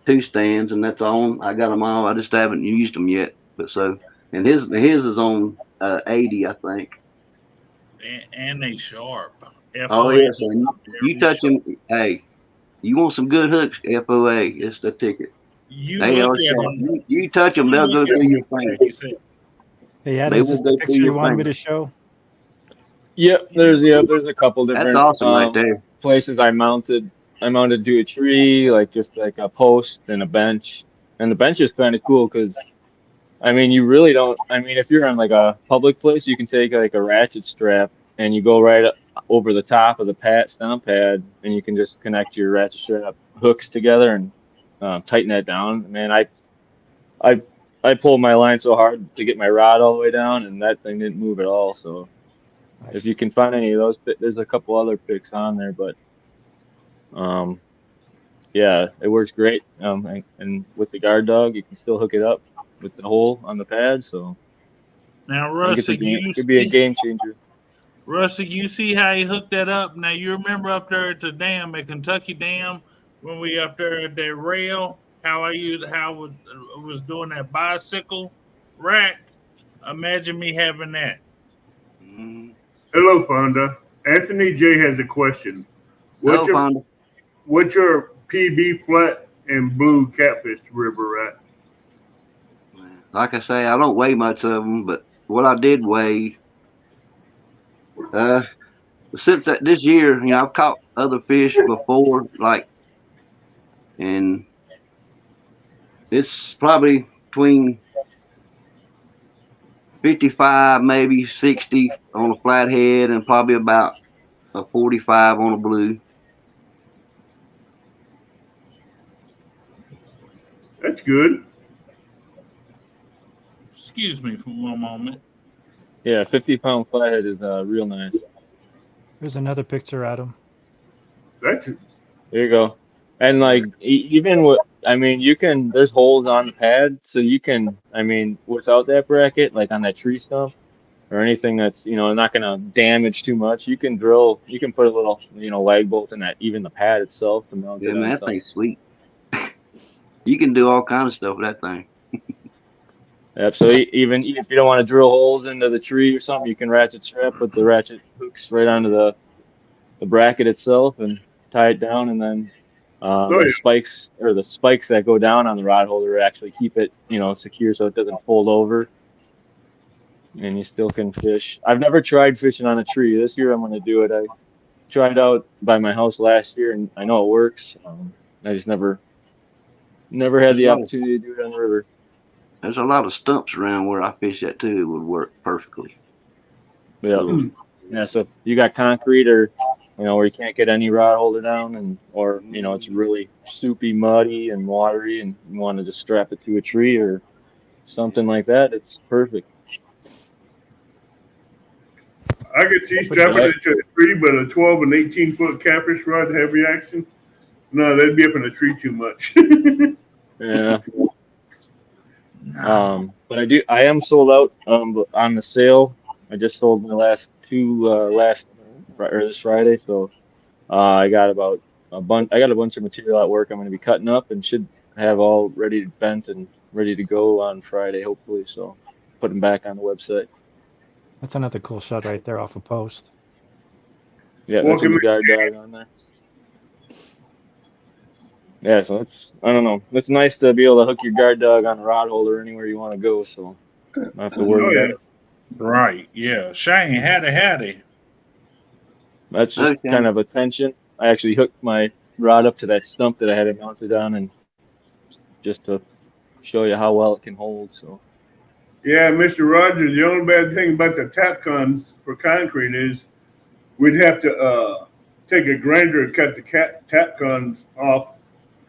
2 stands, and that's on. I got them all. I just haven't used them yet. And his is on 80, I think. And they sharp. Oh yes, you touch them. Hey, you want some good hooks? FOA, it's the ticket. They are sharp. You touch them, they'll go through your fingers. Hey, Adam, is this the picture you wanted me to show? Yep, there's a couple different. That's awesome right there. Places I mounted to a tree, just like a post and a bench, and the bench is kind of cool because, you really don't. If you're on like a public place, you can take like a ratchet strap and you go right over the top of the stomp pad, and you can just connect your ratchet strap hooks together and tighten that down. Man, I pulled my line so hard to get my rod all the way down, and that thing didn't move at all. So Nice. if you can find any of those, there's a couple other picks on there, but yeah, it works great. And with the guard dog, you can still hook it up with the hole on the pad. So now, Rusty, it could be a game changer. Rusty, you see how he hooked that up? Now you remember up there at the dam at Kentucky Dam when we up there at that rail, how I was doing that bicycle rack. Imagine me having that. Hello, Fonda. Anthony J has a question. What's your PB flat and blue catfish riverRat? Like I say, I don't weigh much of them, but what I did weigh, since this year, I've caught other fish before, and it's probably between 55, maybe 60 on a flathead, and probably about a 45 on a blue. That's good. Excuse me for one moment. Yeah, 50-pound flathead is real nice. Here's another picture, Adam. That's it. There you go. And even with, you can, there's holes on the pad, so you can, without that bracket, like on that tree stump, or anything that's, not going to damage too much. You can drill, you can put a little, lag bolt in that, even the pad itself to mount Yeah, it man, on that something. thing's sweet. You can do all kinds of stuff with that thing. Yeah, so even if you don't want to drill holes into the tree or something, you can ratchet strap, put the ratchet hooks right onto the bracket itself and tie it down, and then Oh, yeah. the spikes that go down on the rod holder actually keep it, secure so it doesn't fold over, and you still can fish. I've never tried fishing on a tree. This year I'm going to do it. I tried out by my house last year, and I know it works. I just never had the opportunity to do it on the river. There's a lot of stumps around where I fish at too. It would work perfectly. Yeah. Yeah, so if you got concrete or where you can't get any rod holder down or it's really soupy, muddy and watery and you want to just strap it to a tree or something like that, it's perfect. I could see strapping it to a tree, but a 12 and 18-foot catfish rod, heavy action, no, that'd be up in the tree too much. Yeah. But I am sold out on the sale. I just sold my last two this Friday, so I got I got a bunch of material at work I'm going to be cutting up and should have all ready to bent and ready to go on Friday, hopefully. So put them back on the website. That's another cool shot right there off a post. Yeah, that's with the guard dog on there. Yeah, so I don't know. It's nice to be able to hook your guard dog on a rod holder anywhere you want to go, so not have to worry about it. Right, yeah. Shane, howdy. That's just kind of attention. I actually hooked my rod up to that stump that I had it mounted on, and just to show you how well it can hold. So. Yeah, Mr. Rogers, the only bad thing about the tap cons for concrete is we'd have to take a grinder and cut the tap cons off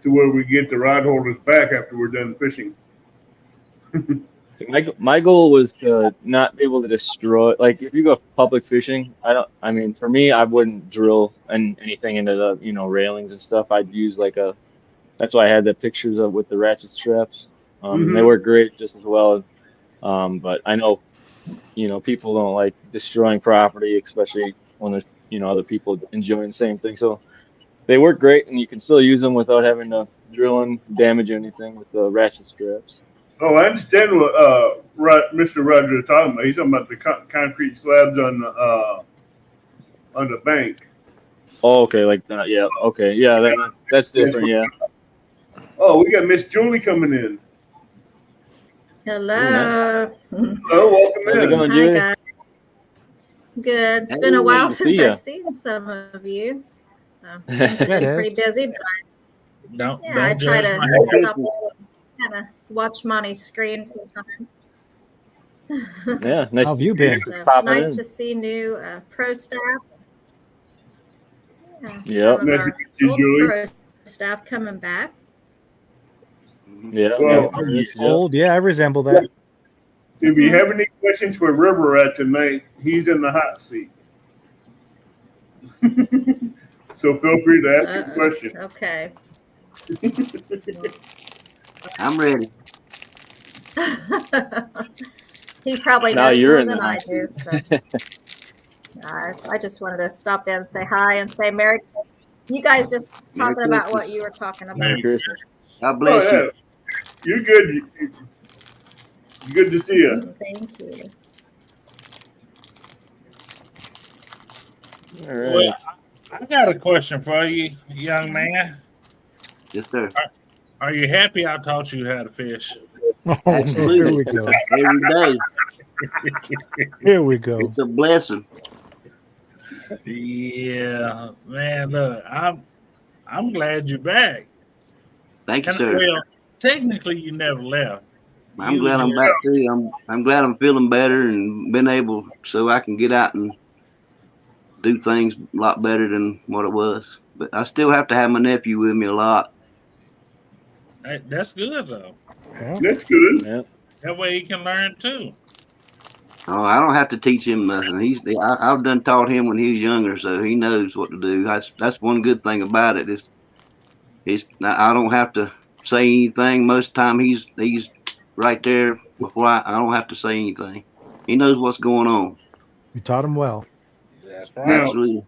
to where we get the rod holders back after we're done fishing. My goal was to not be able to destroy, like if you go public fishing, for me, I wouldn't drill anything into the, railings and stuff. I'd use that's why I had the pictures of with the ratchet straps. They work great just as well. But I know, people don't like destroying property, especially when there's, other people enjoying the same thing. So they work great and you can still use them without having to drill and damage anything with the ratchet straps. Oh, I understand what Mr. Rogers is talking about. He's talking about the concrete slabs on the bank. Oh, okay, like that. Yeah. Okay. Yeah. That's different. Yeah. Oh, we got Miss Julie coming in. Hello. Ooh, nice. Oh, welcome How's in. it going, Hi, Julie? guys. Good. It's been a while since I've seen some of you. Things have been pretty busy, but I try to stop and kind of watch Monty's screen sometime. Yeah, nice. How have you been? So it's nice to see new pro staff. Yeah, some of our old pro staff coming back. Yeah, well, old. Yeah, I resemble that. If you have any questions for riverRat tonight, he's in the hot seat. So feel free to ask a question. Okay. I'm ready. He probably knows more than I do. So. I just wanted to stop in and say hi and say Merry. You guys just talking about what you were talking about. Merry Christmas. God bless you. You're good. Good to see you. Thank you. All right. Well, I got a question for you, young man. Yes, sir. Are you happy I taught you how to fish? Absolutely. Here we go. Every day. Here we go. It's a blessing. Yeah, man. Look, I'm glad you're back. Thank you, sir. Well, technically, you never left. I'm glad I'm back too. I'm glad I'm feeling better and been able so I can get out and do things a lot better than what it was. But I still have to have my nephew with me a lot. That's good though. Yeah. That's good. Yeah. That way he can learn too. Oh, I don't have to teach him nothing. I've done taught him when he was younger, so he knows what to do. That's one good thing about it. I don't have to say anything. Most of the time he's right there before I don't have to say anything. He knows what's going on. You taught him well. That's right. Now, Absolutely.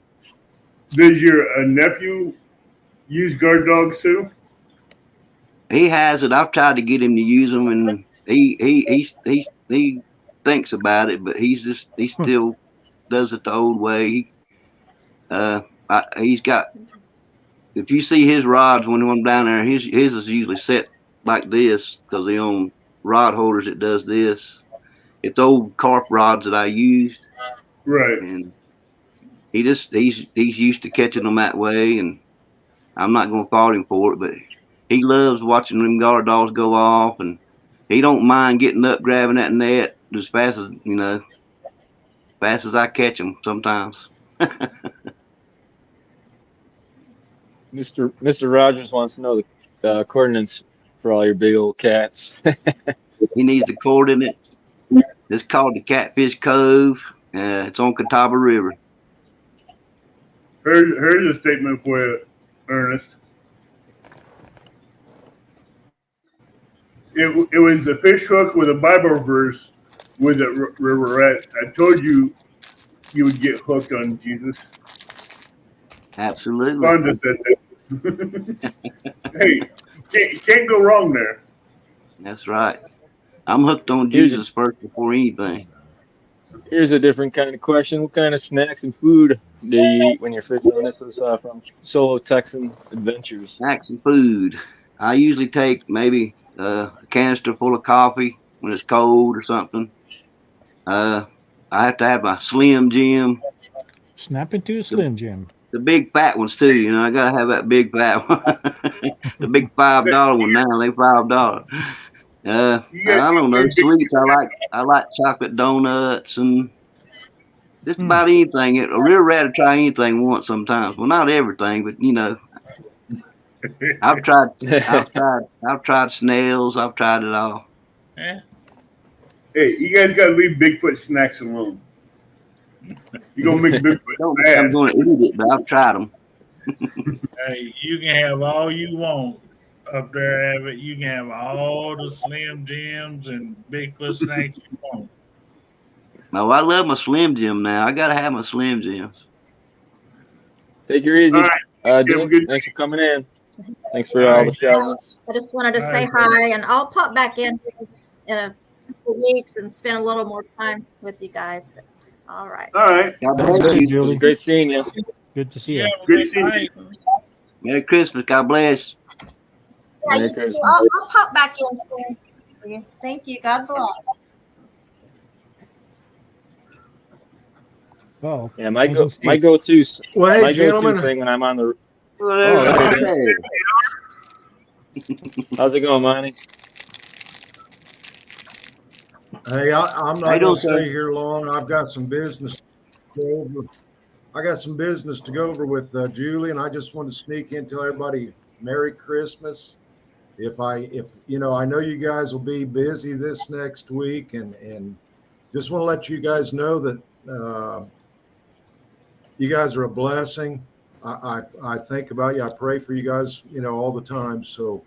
does your nephew use guard dogs too? He has it. I've tried to get him to use them, and he thinks about it, but he still does it the old way. He's got. If you see his rods when I'm down there, his is usually set like this because they own rod holders that does this. It's old carp rods that I use. Right. And he's used to catching them that way, and I'm not gonna fault him for it, but he loves watching them guard dogs go off, and he don't mind getting up, grabbing that net as fast as I catch them sometimes. Mr. Rogers wants to know the coordinates for all your big old cats. He needs the coordinates. It's called the Catfish Cove. It's on Catawba River. Here's a statement for you, Ernest. It was a fish hook with a Bible verse with a riverRat. I told you you would get hooked on Jesus. Absolutely. Fonda said that. Hey, can't go wrong there. That's right. I'm hooked on Jesus first before anything. Here's a different kind of question. What kind of snacks and food do you eat when you're fishing? This was from Solo Texan Adventures. Snacks and food. I usually take maybe a canister full of coffee when it's cold or something. I have to have my Slim Jim. Snap into a Slim Jim. The big fat ones too, you know. I gotta have that big fat one. The big $5 one now. They $5. I don't know, sweets. I like chocolate donuts and just about anything. A riverRat will try anything once sometimes. Well, not everything, but you know. I've tried snails. I've tried it all. Yeah. Hey, you guys gotta leave Bigfoot snacks alone. You gonna make Bigfoot mad. I'm gonna eat it, but I've tried them. Hey, you can have all you want up there, Abbott. You can have all the Slim Jims and Bigfoot snacks you want. Oh, I love my Slim Jim now. I gotta have my Slim Jims. Take her easy. All right. Dean, thanks for coming in. Thanks for all the shout-outs. I just wanted to say hi, and I'll pop back in a couple weeks and spend a little more time with you guys. But all right. All right. God bless you, Julie. Great seeing you. Good to see you. Good seeing you. Merry Christmas. God bless. Yeah, you too. I'll pop back in soon for you. Thank you. God bless. Oh, yeah, my go-to thing when I'm on the. How's it going, Monty? Hey, I'm not going to stay here long. I've got some business to go over. I got some business to go over with Julie, and I just want to sneak in and tell everybody Merry Christmas. If you know, I know you guys will be busy this next week, and just want to let you guys know that you guys are a blessing. I think about you. I pray for you guys, you know, all the time. So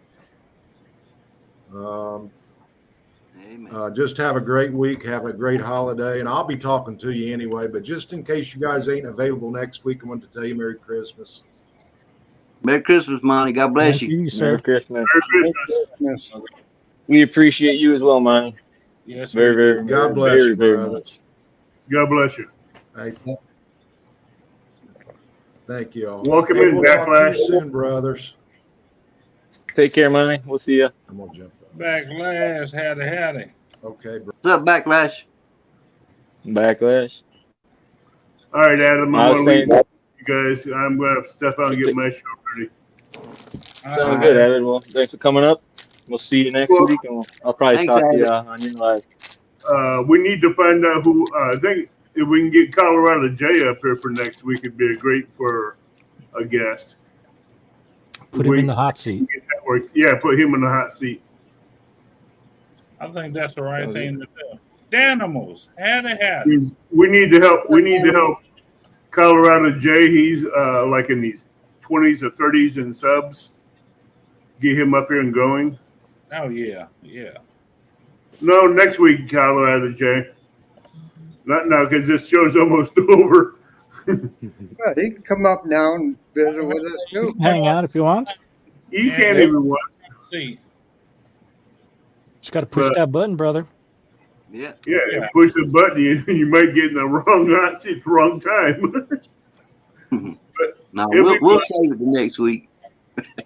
just have a great week. Have a great holiday. And I'll be talking to you anyway. But just in case you guys ain't available next week, I wanted to tell you Merry Christmas. Merry Christmas, Monty. God bless you. Merry Christmas. Merry Christmas. We appreciate you as well, Monty. Yes, very, God bless you, very much. God bless you. Thank you all. Welcome in, Backlash. Talk to you soon, brothers. Take care, Monty. We'll see you. I'm gonna jump up. Backlash, howdy. Okay, bro. What's up, Backlash? Backlash. All right, Adam. I'm gonna leave you guys. I'm gonna step out and get my show ready. Sounds good, Evan. Well, thanks for coming up. We'll see you next week, and I'll probably talk to you on your live. We need to find out who. I think if we can get Colorado Jay up here for next week, it'd be great for a guest. Put him in the hot seat. Yeah, put him in the hot seat. I think that's the right thing to do. Danimals, howdy. We need to help. We need to help Colorado Jay. He's like in these 20s or 30s in subs. Get him up here and going. Oh yeah. No, next week, Colorado Jay. Not now, because this show's almost over. But he can come up now and visit with us You too. can hang out if you want. You can't even watch. See. Just got to push that button, brother. Yeah. Yeah, push the button, you might get in the wrong hot seat at the wrong time. No, we'll save it the next week.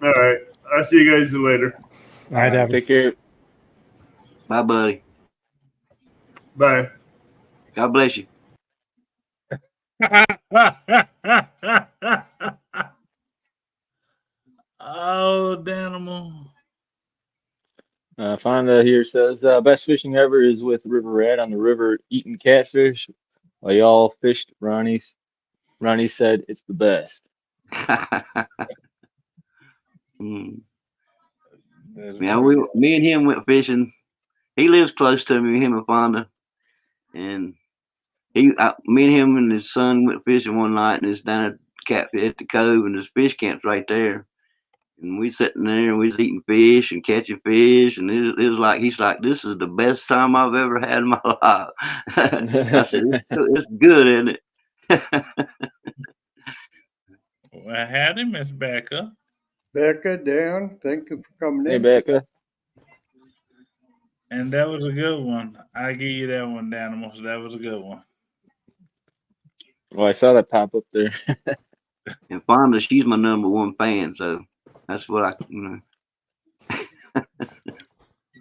All right. I'll see you guys later. All right, Evan. Take care. Bye, buddy. Bye. God bless you. Oh, Danimal. Fonda here says, best fishing ever is with riverRat on the river eating catfish. While y'all fished, Ronnie said it's the best. Yeah, me and him went fishing. He lives close to me, him and Fonda. And me and him and his son went fishing one night, and it's down at the cove, and there's fish camps right there. And we sitting there and we was eating fish and catching fish, and it was like, he's like, this is the best time I've ever had in my life. I said, it's good, isn't it? Well, howdy, Miss Becca. Becca, Dan, thank you for coming in. Hey, Becca. And that was a good one. I give you that one, Danimal. So that was a good one. Well, I saw that pop up there. And Fonda, she's my #1 fan, so that's what I,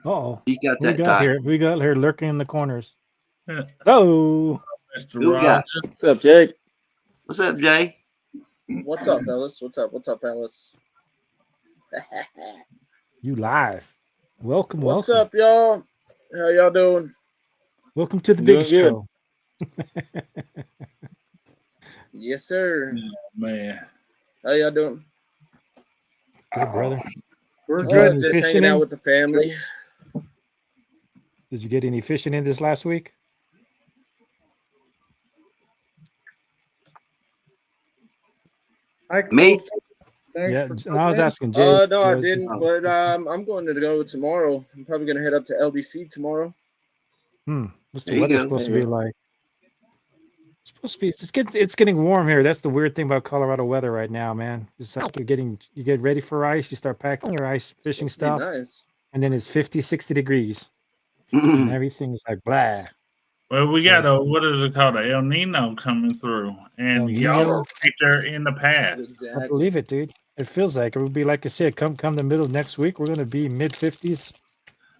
Oh, she got that tight. We got her lurking in the corners. Oh, Mr. Roger. What's up, Jake? What's up, Jay? What's up, fellas? What's up, fellas? You live. Welcome. What's up, y'all? How y'all doing? Welcome to the big show. Yes, sir. Oh, man. How y'all doing? Good, brother. We're good. Just hanging out with the family. Did you get any fishing in this last week? Me? Yeah, I was asking Jay. No, I didn't. But I'm going to go tomorrow. I'm probably going to head up to LDC tomorrow. What's the weather supposed to be like? It's supposed to be. It's getting warm here. That's the weird thing about Colorado weather right now, man. It's like you get ready for ice. You start packing your ice fishing stuff, nice. And then it's 50, 60 degrees, and everything's like blah. Well, we got what is it called? El Nino coming through, and y'all are right there in the path. Exactly. I believe it, dude. It feels like it would be like I said. Come the middle of next week, we're gonna be mid 50s,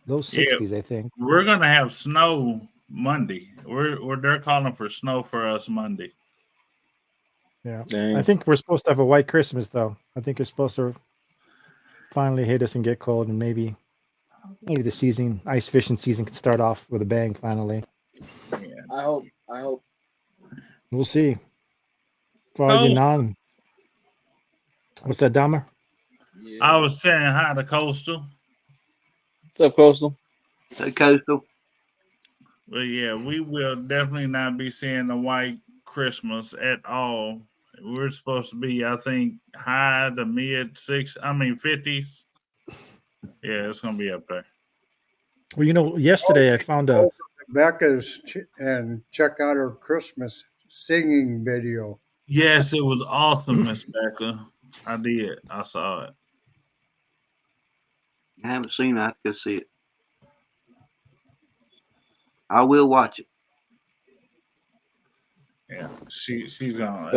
low 60s, I think. We're gonna have snow Monday. They're calling for snow for us Monday. Yeah, I think we're supposed to have a white Christmas, though. I think it's supposed to finally hit us and get cold, and maybe the ice fishing season can start off with a bang finally. Yeah. I hope. We'll see. For all you non, what's that, Dahmer? Yeah. I was saying hi to Coastal. What's up, Coastal? Hey, Coastal. Well, yeah, we will definitely not be seeing a white Christmas at all. We're supposed to be, I think, high to mid 50s. Yeah, it's gonna be up there. Well, yesterday I found a Becca's and check out her Christmas singing video. Yes, it was awesome, Miss Becca. I did. I saw it. I haven't seen it. I have to see it. I will watch it. Yeah, she's gonna.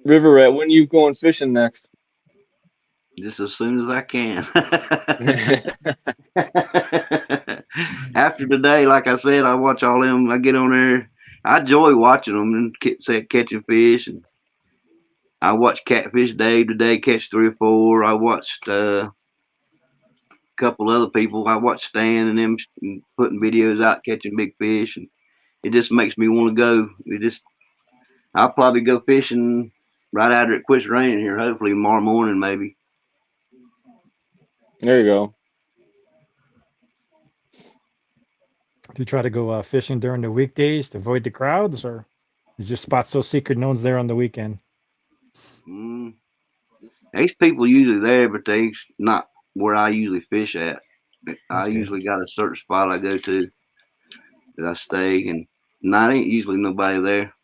riverRat, when you going fishing next? Just as soon as I can. After today, like I said, I watch all them. I get on there. I enjoy watching them and catching fish. And I watch Catfish Dave today, catch 3 or 4. I watched a couple other people. I watched Stan and them putting videos out catching big fish, and it just makes me want to go. I'll probably go fishing right after it quits raining here. Hopefully tomorrow morning, maybe. There you go. Do you try to go fishing during the weekdays to avoid the crowds, or is your spot so secret no one's there on the weekend? There's people usually there, but they's not where I usually fish at. I usually got a certain spot I go to. that I stay, and night ain't usually nobody there.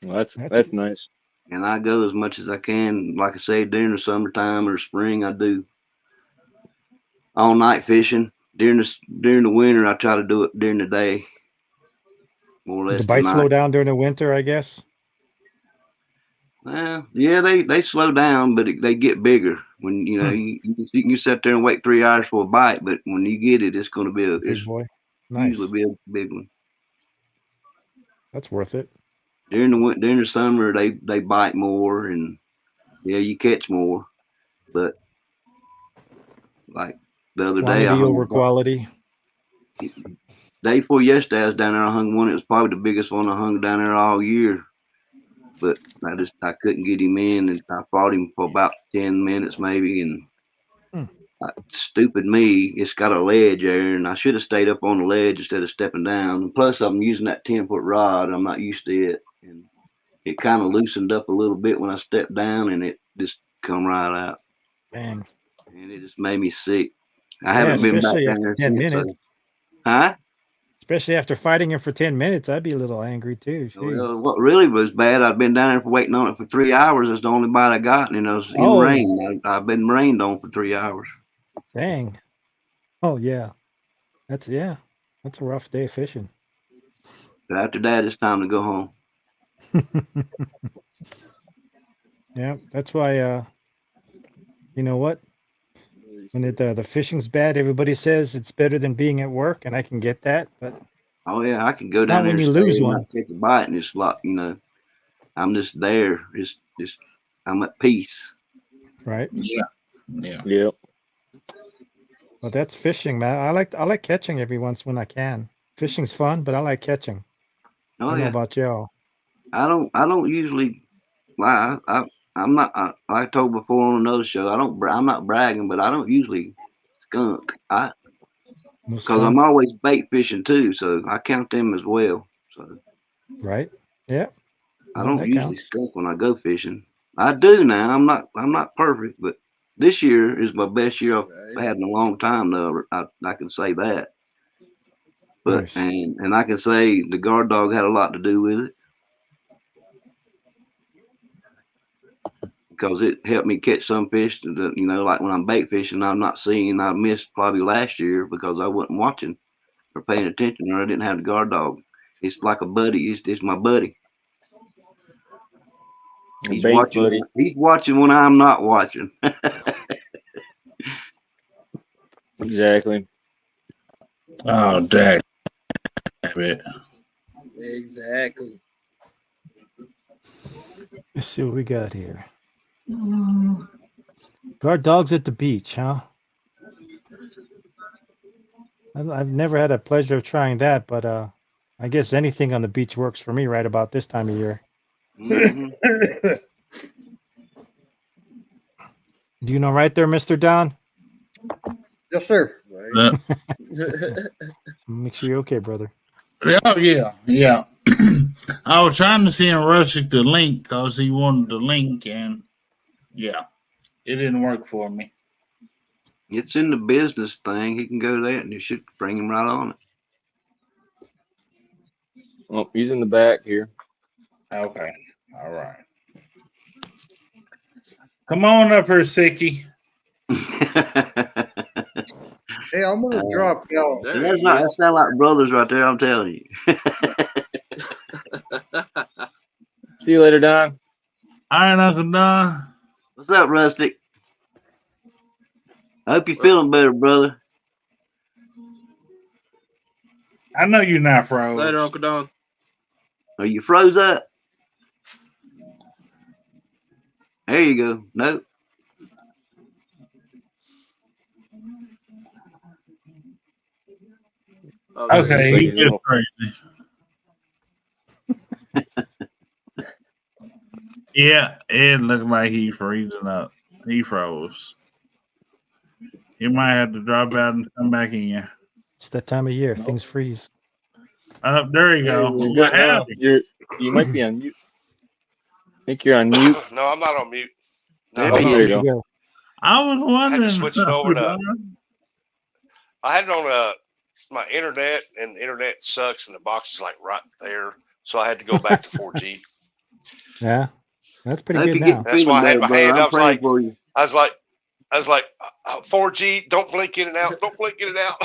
Well, that's nice. And I go as much as I can. Like I say, during the summertime or spring, I do all night fishing. During the winter, I try to do it during the day, more or less. The bites slow down during the winter, I guess. Well, yeah, they slow down, but they get bigger. When you know you can sit there and wait 3 hours for a bite, but when you get it, it's going to be a big boy. Nice. Usually be a big one. That's worth it. During the summer, they bite more, and yeah, you catch more. But like the other day, I hung over quality. Day before yesterday, I was down there. I hung one. It was probably the biggest one I hung down there all year. But I couldn't get him in, and I fought him for about 10 minutes maybe, and stupid me, it's got a ledge there, and I should have stayed up on the ledge instead of stepping down. And plus, I'm using that 10-foot rod. I'm not used to it, and it kind of loosened up a little bit when I stepped down, and it just come right out. Dang. And it just made me sick. I haven't been back down there 10 minutes. Huh? Especially after fighting him for 10 minutes, I'd be a little angry too. Well, what really was bad, I'd been down there waiting on it for 3 hours. That's the only bite I got, and it was in rain. I've been rained on for 3 hours. Dang. Oh yeah. That's a rough day of fishing. But after that, it's time to go home. Yeah, that's why you know what? When the fishing's bad, everybody says it's better than being at work, and I can get that. But oh yeah, I can go down there when you lose one, take a bite, and it's like I'm just there. It's just I'm at peace. Right? Yeah. Well, that's fishing, man. I like catching every once when I can. Fishing's fun, but I like catching. I don't know about y'all. I don't usually. I'm not. I told before on another show. I'm not bragging, but I don't usually skunk. Because I'm always bait fishing too, so I count them as well. So. Right. Yeah. I don't usually skunk when I go fishing. I do now. I'm not perfect, but this year is my best year I've had in a long time. Though I can say that. But nice. and I can say the guard dog had a lot to do with it. Because it helped me catch some fish that, like when I'm bait fishing, I'm not seeing. I missed probably last year because I wasn't watching or paying attention, or I didn't have the guard dog. It's like a buddy. It's my buddy. He's watching when I'm not watching. Exactly. Oh, dang. Exactly. Let's see what we got here. Guard dogs at the beach, huh? I've never had a pleasure of trying that, but I guess anything on the beach works for me right about this time of year. Mm-hmm. Do you know right there, Mr. Don? Yes, sir. Right. Make sure you're okay, brother. Oh, yeah. I was trying to send Russick the link because he wanted the link, and yeah, it didn't work for me. It's in the business thing. He can go there, and you should bring him right on it. Oh, he's in the back here. Okay. All right. Come on up here, Sicky. Hey, I'm gonna drop y'all. That sound like brothers right there. I'm telling you. See you later, Don. All right, Uncle Don. What's up, Rustic? I hope you're feeling better, brother. I know you're not froze. Later, Uncle Don. Are you froze up? There you go. Nope. Okay, he's just crazy. Yeah, it looked like he's freezing up. He froze. You might have to drop out and come back in. It's that time of year. Things freeze. There you go. What happened? You might be on mute. I think you're on mute. No, I'm not on mute. No, there you go. I was wondering. I had to switch it over to. I had it on my internet, and the internet sucks, and the box is like right there, so I had to go back to 4G. Yeah, that's pretty good now. That's why I had my hand. I was like, 4G. Don't blink in and out. Don't blink in and out.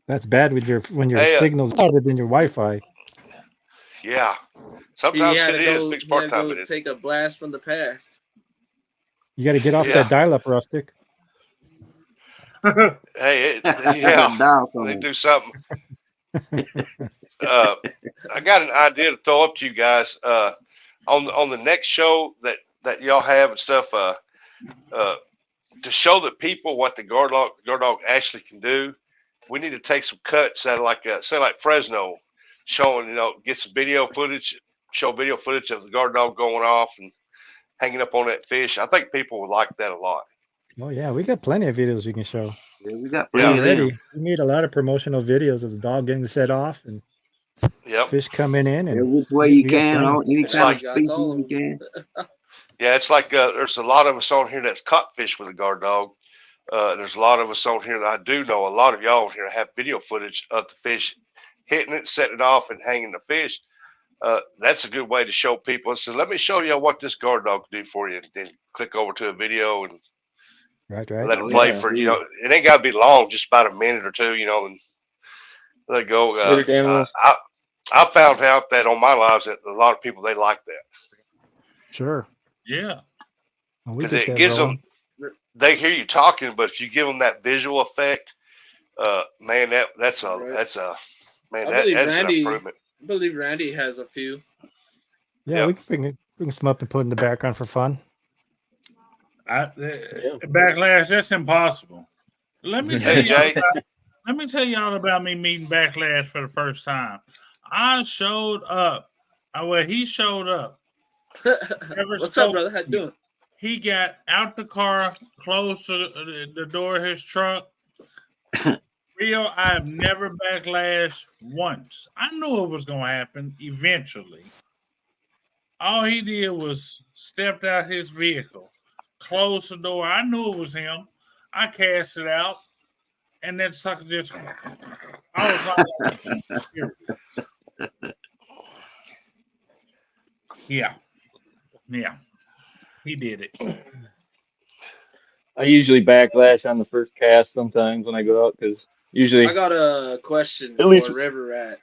That's bad when your signal's better than your Wi-Fi. Yeah, sometimes it is. Big part time it is. Take a blast from the past. You got to get off that dial-up, Rustic. Hey, they do something. I got an idea to throw up to you guys on the next show that y'all have and stuff. To show the people what the guard dog actually can do, we need to take some cuts out of like say like Fresno, showing get some video footage, show video footage of the guard dog going off and hanging up on that fish. I think people would like that a lot. Oh yeah, we got plenty of videos we can show. Yeah, we got plenty already. We made a lot of promotional videos of the dog getting set off and fish coming in and which way you can, any kind of species you can. Yeah, it's like there's a lot of us on here that's caught fish with a guard dog. There's a lot of us on here that I do know. A lot of y'all on here have video footage of the fish hitting it, setting it off, and hanging the fish. That's a good way to show people. So let me show you what this guard dog can do for you, and then click over to a video and let it play for it ain't got to be long, just about a minute or two, and let it go. I found out that on my lives that a lot of people they like that. Sure. Yeah. Because it gives them. They hear you talking, but if you give them that visual effect, man, that's an improvement. I believe Randy has a few. Yeah, we can bring some up and put in the background for fun. Backlash, that's impossible. Let me tell y'all about me meeting Backlash for the first time. I showed up. He showed up. What's up, brother? How you doing? He got out the car, closed the door of his truck. Rio, I have never backlashed once. I knew it was going to happen eventually. All he did was stepped out his vehicle, closed the door. I knew it was him. I cast it out, and that sucker just. I was like, yeah. He did it. I usually backlash on the first cast sometimes when I go out because usually. I got a question for riverRat.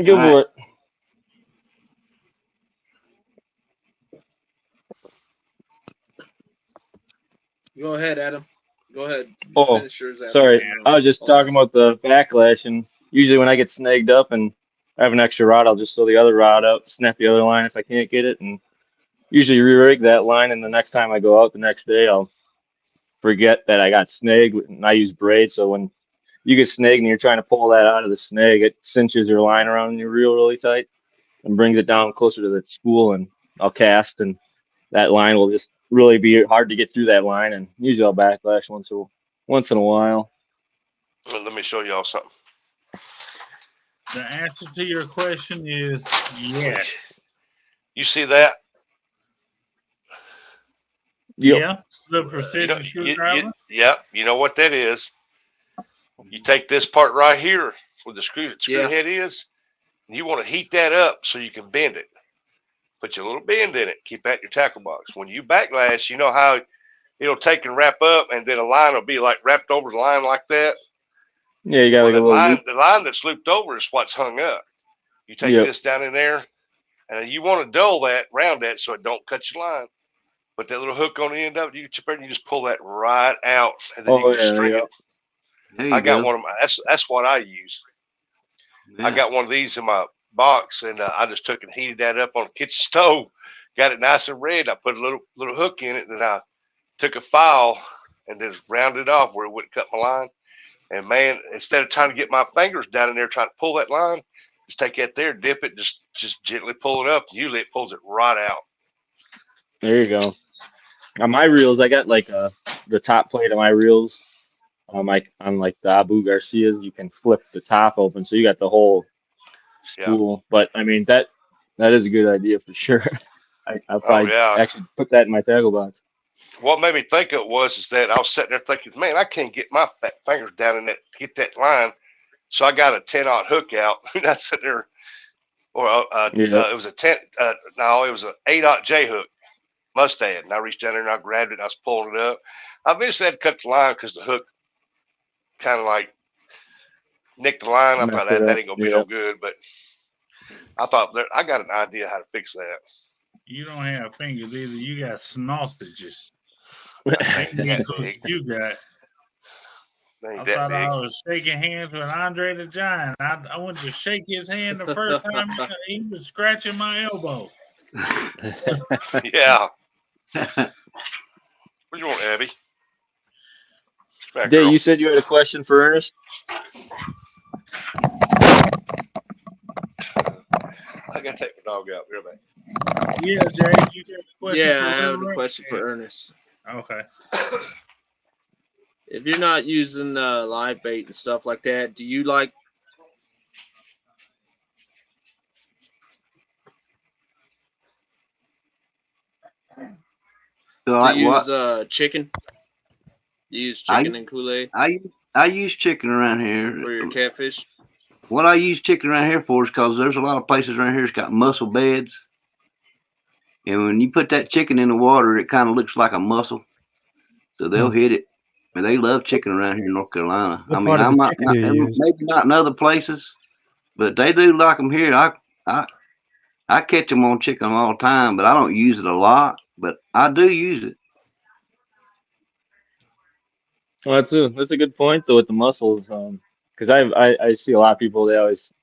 Go for it. Go ahead, Adam. Go ahead. Oh, sorry. I was just talking about the backlash, and usually when I get snagged up and I have an extra rod, I'll just throw the other rod up, snap the other line if I can't get it, and usually re-rig that line. And the next time I go out the next day, I'll forget that I got snagged, and I use braid. So when you get snagged and you're trying to pull that out of the snag, it cinches your line around your reel really tight and brings it down closer to the spool, and I'll cast, and that line will just really be hard to get through that line, and usually I'll backlash once in a while. Well, let me show y'all something. The answer to your question is yes. You see that? Yeah, the precision screwdriver. Yeah, you know what that is. You take this part right here where the screw head is, and you want to heat that up so you can bend it. Put your little bend in it. Keep that in your tackle box. When you backlash, you know how it'll take and wrap up, and then a line will be like wrapped over the line like that. Yeah, you got like the line that's looped over is what's hung up. You take this down in there, and you want to dull that, round that, so it don't cut your line. Put that little hook on the end of it. You just pull that right out, and then you can string it. I got one of my. That's what I use. Yeah. I got one of these in my box, and I just took and heated that up on the kitchen stove. Got it nice and red. I put a little hook in it, and I took a file and just rounded it off where it wouldn't cut my line. And man, instead of trying to get my fingers down in there trying to pull that line, just take that there, dip it, just gently pull it up. And usually it pulls it right out. There you go. On my reels, I got like the top plate of my reels. On like the Abu Garcias, you can flip the top open, so you got the whole spool. Yeah. But I mean that is a good idea for sure. I'll probably actually put that in my tackle box. what made me think it was is that I was sitting there thinking, man, I can't get my fat fingers down in that to get that line. So I got a 10-aught hook out, and I sat there, or it was a 10. No, it was an 8-aught J hook, Mustad, and I reached down there and I grabbed it. And I was pulling it up. I eventually had to cut the line because the hook kind of like nicked the line. I thought that ain't gonna be no good, but I thought I got an idea how to fix that. You don't have fingers either. You got sausages. I think that's what you got. I thought I was shaking hands with Andre the Giant. I went to shake his hand the first time he was scratching my elbow. Yeah. What do you want, Abby? Jay, you said you had a question for Ernest? I gotta take my dog out. Real bad. Yeah, Jay, you got a question? Yeah, I have a question for Ernest. Okay. If you're not using live bait and stuff like that, do you like use chicken? You use chicken and Kool-Aid? I use chicken around here for your catfish. What I use chicken around here for is because there's a lot of places around here that's got mussel beds, and when you put that chicken in the water, it kind of looks like a mussel, so they'll hit it. And they love chicken around here in North Carolina. What part of the chicken do you use? Maybe not in other places, but they do like them here. I catch them on chicken all the time, but I don't use it a lot. But I do use it. Well, that's a good point though with the mussels, because I see a lot of people, they always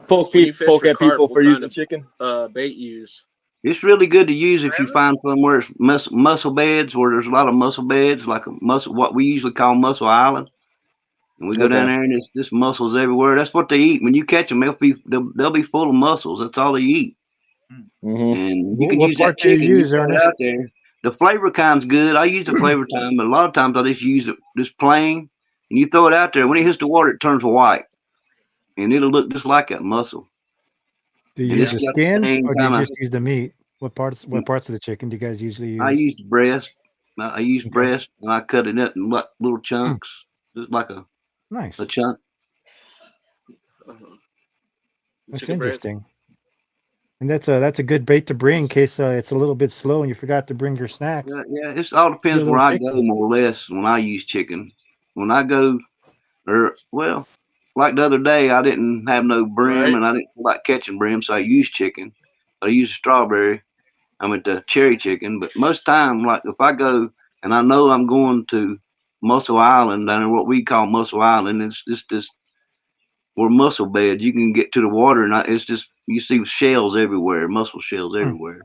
poke at people for using chicken. Bait use. It's really good to use if you find somewhere it's mussel beds, where there's a lot of mussel beds, like a mussel, what we usually call Mussel Island. And we go down there and it's just mussels everywhere. That's what they eat. When you catch them, they'll be full of mussels. That's all they eat. And you can use that chicken you throw out there. The flavor kind's good. I use the flavor time, but a lot of times I just use it just plain. And you throw it out there. When it hits the water, it turns white, and it'll look just like that mussel. Do you use the skin, or do you just use the meat? What parts of the chicken do you guys usually use? I use the breast. I use breast, and I cut it up in little chunks, just like a chunk. That's interesting. And that's a good bait to bring in case it's a little bit slow and you forgot to bring your snacks. Yeah, it all depends where I go, more or less, when I use chicken. When I go, like the other day, I didn't have no brim, and I didn't feel like catching brim, so I used chicken. I used strawberry. I meant the cherry chicken. But most time, like if I go and I know I'm going to Mussel Island, down there, what we call Mussel Island, it's just we're mussel beds. You can get to the water, and it's just you see shells everywhere, mussel shells everywhere.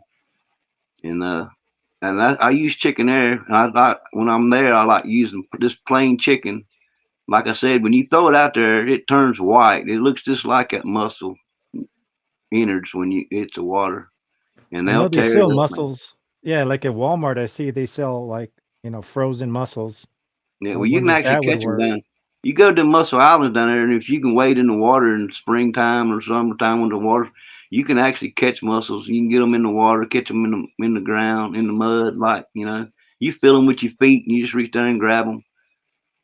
And I use chicken there. And when I'm there, I like using just plain chicken. Like I said, when you throw it out there, it turns white. It looks just like that mussel innards when you hit the water. And they'll they sell mussels. Yeah, like at Walmart, I see they sell frozen mussels. Yeah, well, you can actually catch them down. You go to Mussel Island down there, and if you can wade in the water in springtime or summertime when the water, you can actually catch mussels. You can get them in the water, catch them in the ground, in the mud, you fill them with your feet, and you just reach down and grab them.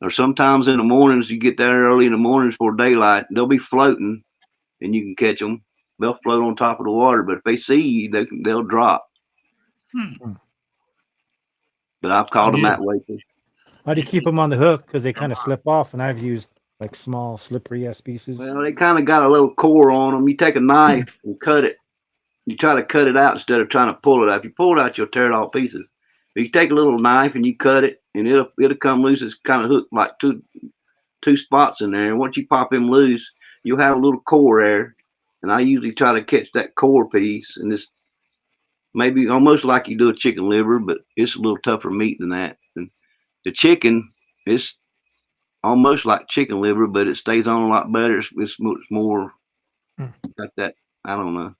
Or sometimes in the mornings, you get there early in the mornings before daylight, they'll be floating, and you can catch them. They'll float on top of the water, but if they see you, they'll drop. But I've caught them that way too. How do you keep them on the hook? Because they kind of slip off, and I've used like small slippery ass pieces. Well, they kind of got a little core on them. You take a knife and cut it. You try to cut it out instead of trying to pull it out. If you pull it out, you'll tear it all pieces. But you take a little knife and you cut it, and it'll come loose. It's kind of hooked like two spots in there. And once you pop them loose, you'll have a little core there. And I usually try to catch that core piece, and it's maybe almost like you do a chicken liver, but it's a little tougher meat than that. And the chicken, it's almost like chicken liver, but it stays on a lot better. It's more like that. I don't know.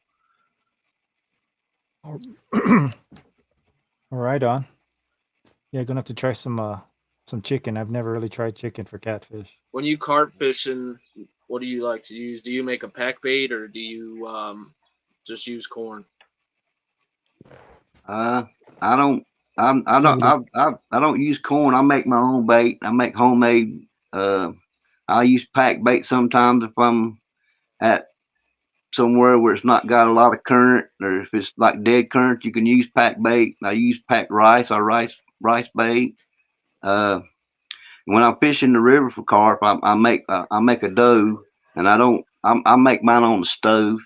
All right, on. Yeah, gonna have to try some chicken. I've never really tried chicken for catfish. When you carp fishing, what do you like to use? Do you make a pack bait, or do you just use corn? I don't I don't use corn. I make my own bait. I make homemade. I use pack bait sometimes if I'm at somewhere where it's not got a lot of current, or if it's like dead current, you can use pack bait. I use packed rice or rice bait. When I'm fishing the river for carp, I make a dough, and I make mine on the stove.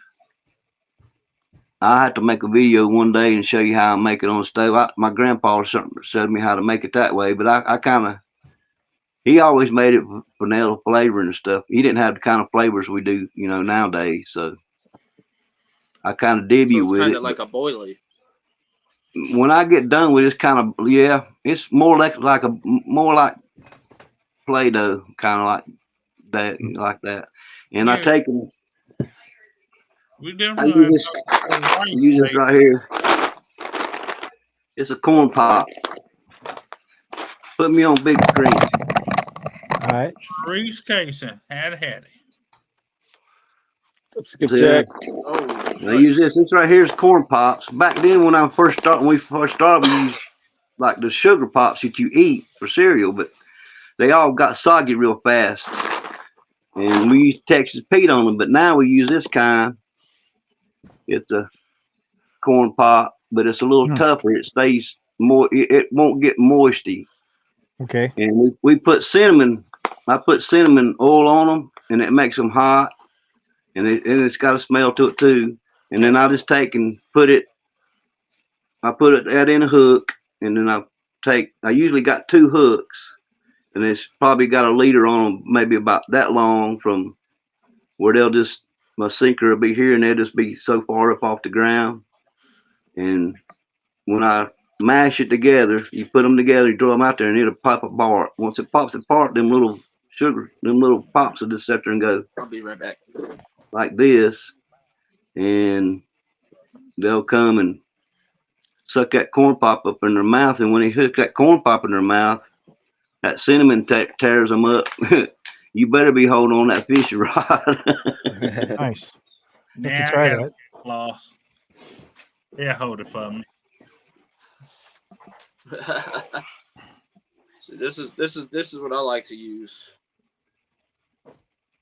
I have to make a video one day and show you how I make it on the stove. My grandpa showed me how to make it that way, but I kind of, he always made it vanilla flavoring and stuff. He didn't have the kind of flavors we do, nowadays. So I kind of dibby with it. Kind of like a boilie. When I get done with it, it's kind of, it's more like Play-Doh, kind of like that. And I take them. I use this right here. It's a corn pop. Put me on big screen. All right. Reese Casey had it. I use this. This right here is corn pops. Back then, when we first started, we used like the sugar pops that you eat for cereal, but they all got soggy real fast. And we used Texas Pete on them, but now we use this kind. It's a corn pop, but it's a little tougher. It stays more. It won't get moisty. Okay. And we put cinnamon. I put cinnamon oil on them, and it makes them hot. And it's got a smell to it too. And then I just take and put it. I put that in a hook, and then I usually got 2 hooks, and it's probably got a leader on them, maybe about that long from where my sinker will be here, and they'll just be so far up off the ground. And when I mash it together, you put them together, you throw them out there, and it'll pop apart. Once it pops apart, them little pops will just sit there and go. I'll be right back. Like this, and they'll come and suck that corn pop up in their mouth. And when they hook that corn pop in their mouth, that cinnamon tears them up. You better be holding on that fishing rod. Nice. Yeah, try that. Loss. Yeah, hold it for me. So this is what I like to use.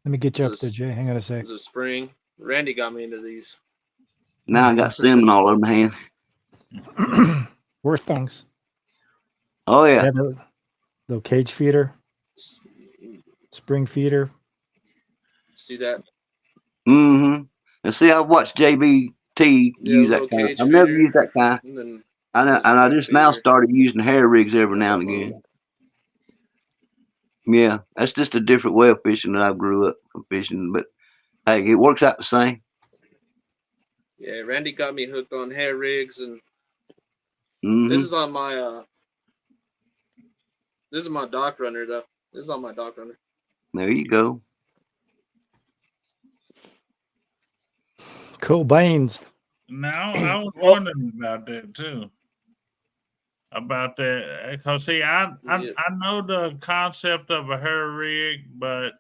Let me get you up there, Jay. Hang on a sec. It's a spring. Randy got me into these. Now I got cinnamon all over my hand. Worth things. Oh yeah. Little cage feeder. Spring feeder. See that? Mm-hmm. And see, I've watched JBT use that kind. I've never used that kind. And I just now started using hair rigs every now and again. Yeah, that's just a different way of fishing that I grew up from fishing. But hey, it works out the same. Yeah, Randy got me hooked on hair rigs, and this is on my this is my dock runner though. This is on my dock runner. There you go. Cool beans. Now I was wondering about that too. About that, because see, I know the concept of a hair rig, but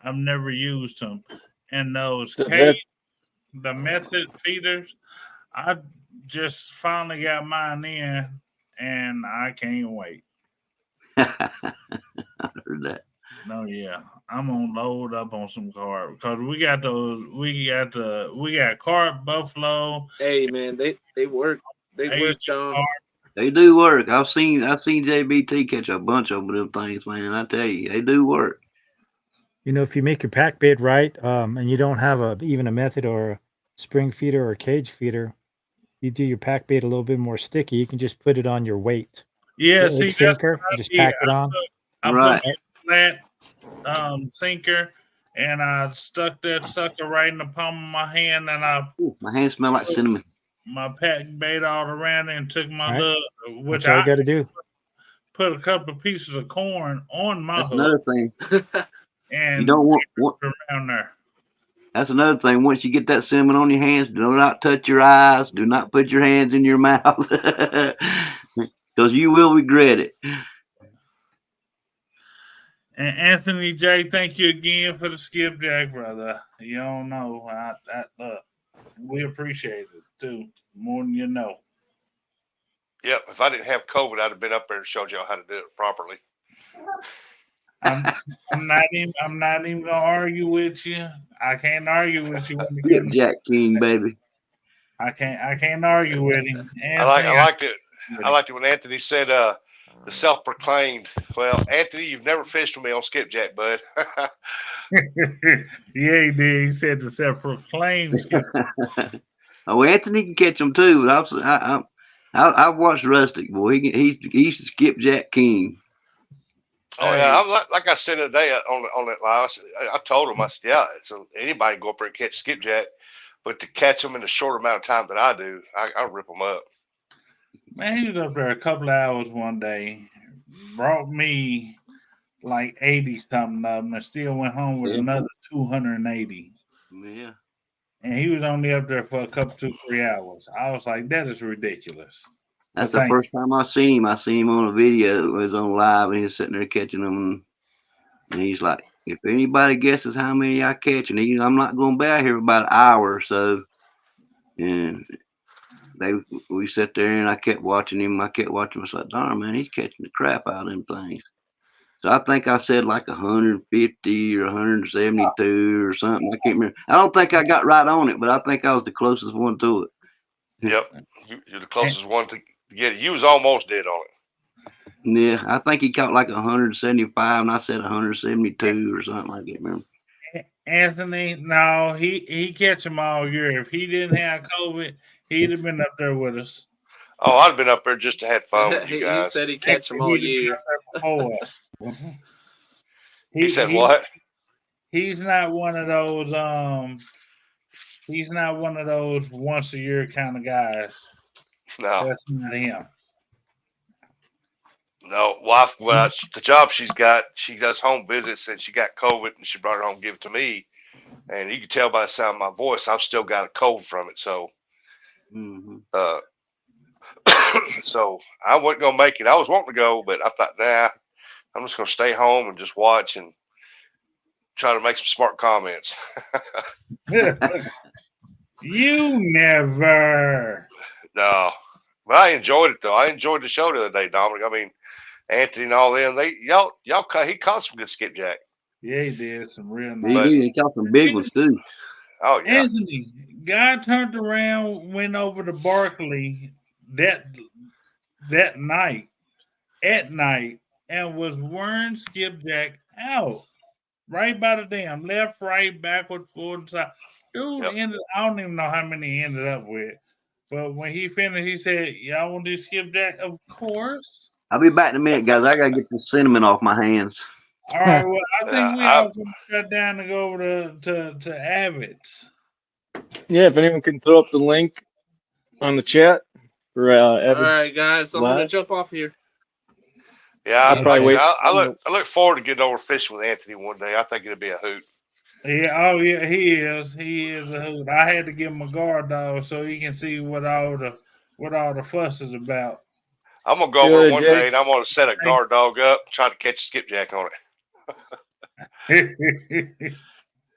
I've never used them. And those the method feeders, I just finally got mine in, and I can't wait. I heard that. No, yeah, I'm gonna load up on some carp because we got those. We got carp, buffalo. Hey man, they work. They work on. They do work. I've seen JBT catch a bunch of them things, man. I tell you, they do work. If you make your pack bait right, and you don't have even a method or a spring feeder or a cage feeder, you do your pack bait a little bit more sticky. You can just put it on your weight. Yeah, see, sinker, just pack it on. I put a flat sinker, and I stuck that sucker right in the palm of my hand, and my hands smell like cinnamon. My pack bait all around and took my hook, which I got to do. Put a couple of pieces of corn on my That's hook. another thing. And you don't want around there. That's another thing. Once you get that cinnamon on your hands, do not touch your eyes. Do not put your hands in your mouth, because you will regret it. And Anthony J, thank you again for the skipjack, brother. You don't know, we appreciate it too, more than you know. Yep. If I didn't have COVID, I'd have been up there and showed y'all how to do it properly. I'm not even gonna argue with you. I can't argue with you when it Yeah, comes Jack King, baby. I can't argue with him. I liked it. I liked it when Anthony said the self-proclaimed. Well, Anthony, you've never fished with me on skipjack, bud. Yeah, he did. He said the self-proclaimed skipjack. Oh, Anthony can catch them too. But I've watched Rustic, boy. He's the skipjack king. Oh yeah, like I said today on that live. I told him, I said, yeah, so anybody can go up there and catch skipjack, but to catch them in a short amount of time that I do, I rip them up. Man, he was up there a couple of hours one day, brought me like 80 something of them, and still went home with another 280. Yeah. And he was only up there for a couple, 2-3 hours. I was like, that is ridiculous. That's the first time I seen him. I seen him on a video. It was on live, and he was sitting there catching them. And he's like, if anybody guesses how many I catch, and I'm not going to be out here about an hour or so. And we sat there, and I kept watching him. I was like, darn, man, he's catching the crap out of them things. So I think I said like 150 or 172 or something. I can't remember. I don't think I got right on it, but I think I was the closest one to it. Yep, you're the closest one to get it. You was almost dead on it. Yeah, I think he caught like 175, and I said 172 or something. I can't remember. Anthony, no, he catch them all year. If he didn't have COVID, he'd have been up there with us. Oh, I'd have been up there just to have fun with you guys. He said he'd catch them all year. Before us. He said what? He's not one of those. He's not one of those once a year kind of guys. No, that's not him. No, wife. Well, the job she's got, she does home visits, and she got COVID, and she brought it home, and give it to me, and you can tell by the sound of my voice, I've still got a cold from it. So, so I wasn't gonna make it. I was wanting to go, but I thought, nah, I'm just gonna stay home and just watch and try to make some smart comments. You never. No, but I enjoyed it though. I enjoyed the show the other day, Dominic. I mean, Anthony and all them, he caught some good skipjack. Yeah, he did some real nice. He caught some big ones too. Oh yeah. Anthony, guy turned around, went over to Barkley that night, and was wearing skipjack out right by the dam, left, right, backward, forward, and side. Dude ended. I don't even know how many he ended up with, but when he finished, he said, "Y'all want to do skipjack?" Of course. I'll be back in a minute, guys. I gotta get the cinnamon off my hands. All right. Well, I think we all can shut down to go over to Avid's. Yeah, if anyone can throw up the link on the chat for Avid's. All right, guys, I'm gonna jump off here. Yeah, I look forward to getting over fishing with Anthony one day. I think it'll be a hoot. Yeah, oh yeah, he is. He is a hoot. I had to give him a guard dog so he can see what all the fuss is about. I'm gonna go over one day and I'm gonna set a guard dog up, try to catch a skipjack on it.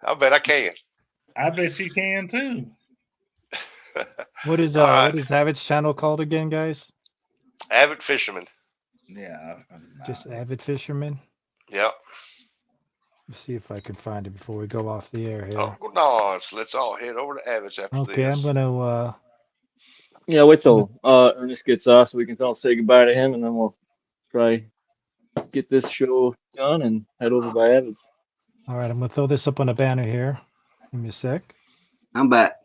I bet I can. I bet you can too. What is Avid's channel called again, guys? Avid Fisherman. Yeah. Just Avid Fisherman. Yep. Let's see if I can find it before we go off the air here. Oh, no, let's all head over to Avid's after this. Okay, I'm gonna. Yeah, wait till Ernest gets off so we can all say goodbye to him, and then we'll try get this show done and head over by Avid's. All right, I'm gonna throw this up on a banner here. Give me a sec. I'm back.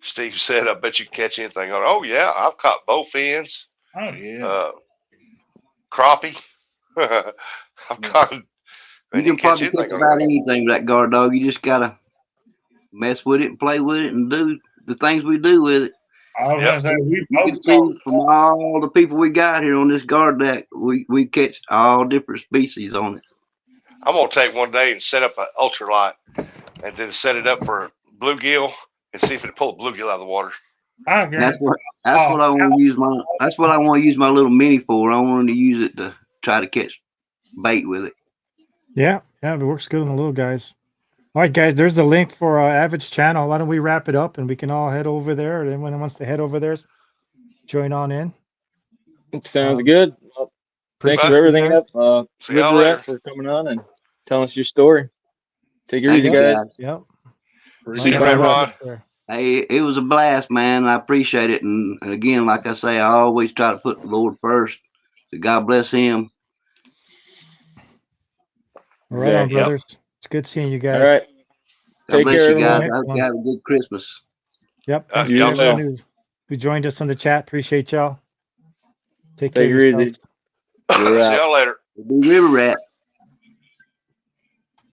Steve said, "I bet you can catch anything on." Oh yeah, I've caught bowfins. Oh yeah. Crappie. I've caught. You can probably catch about anything with that guard dog. You just gotta mess with it and play with it and do the things we do with it. I was gonna say you can see from all the people we got here on this guard deck, we catch all different species on it. I'm gonna take one day and set up an ultralight, and then set it up for bluegill and see if it pull a bluegill out of the water. That's what I want to use my. That's what I want to use my little mini for. I want to use it to try to catch bait with it. Yeah, it works good on the little guys. All right, guys, there's a link for Avid's channel. Why don't we wrap it up and we can all head over there? Or anyone who wants to head over there, join on in. Sounds good. Well, thanks for everything, riverRat, for coming on and telling us your story. Take it easy, guys. Yep. See you, Ron. Hey, it was a blast, man. I appreciate it. And again, like I say, I always try to put the Lord first. So God bless him. All right, on, brothers. It's good seeing you guys. All right. God bless you guys. I hope you have a good Christmas. Yep. Thanks to everyone who joined us on the chat. Appreciate y'all. Take care of yourselves. See y'all later. Be riverRat.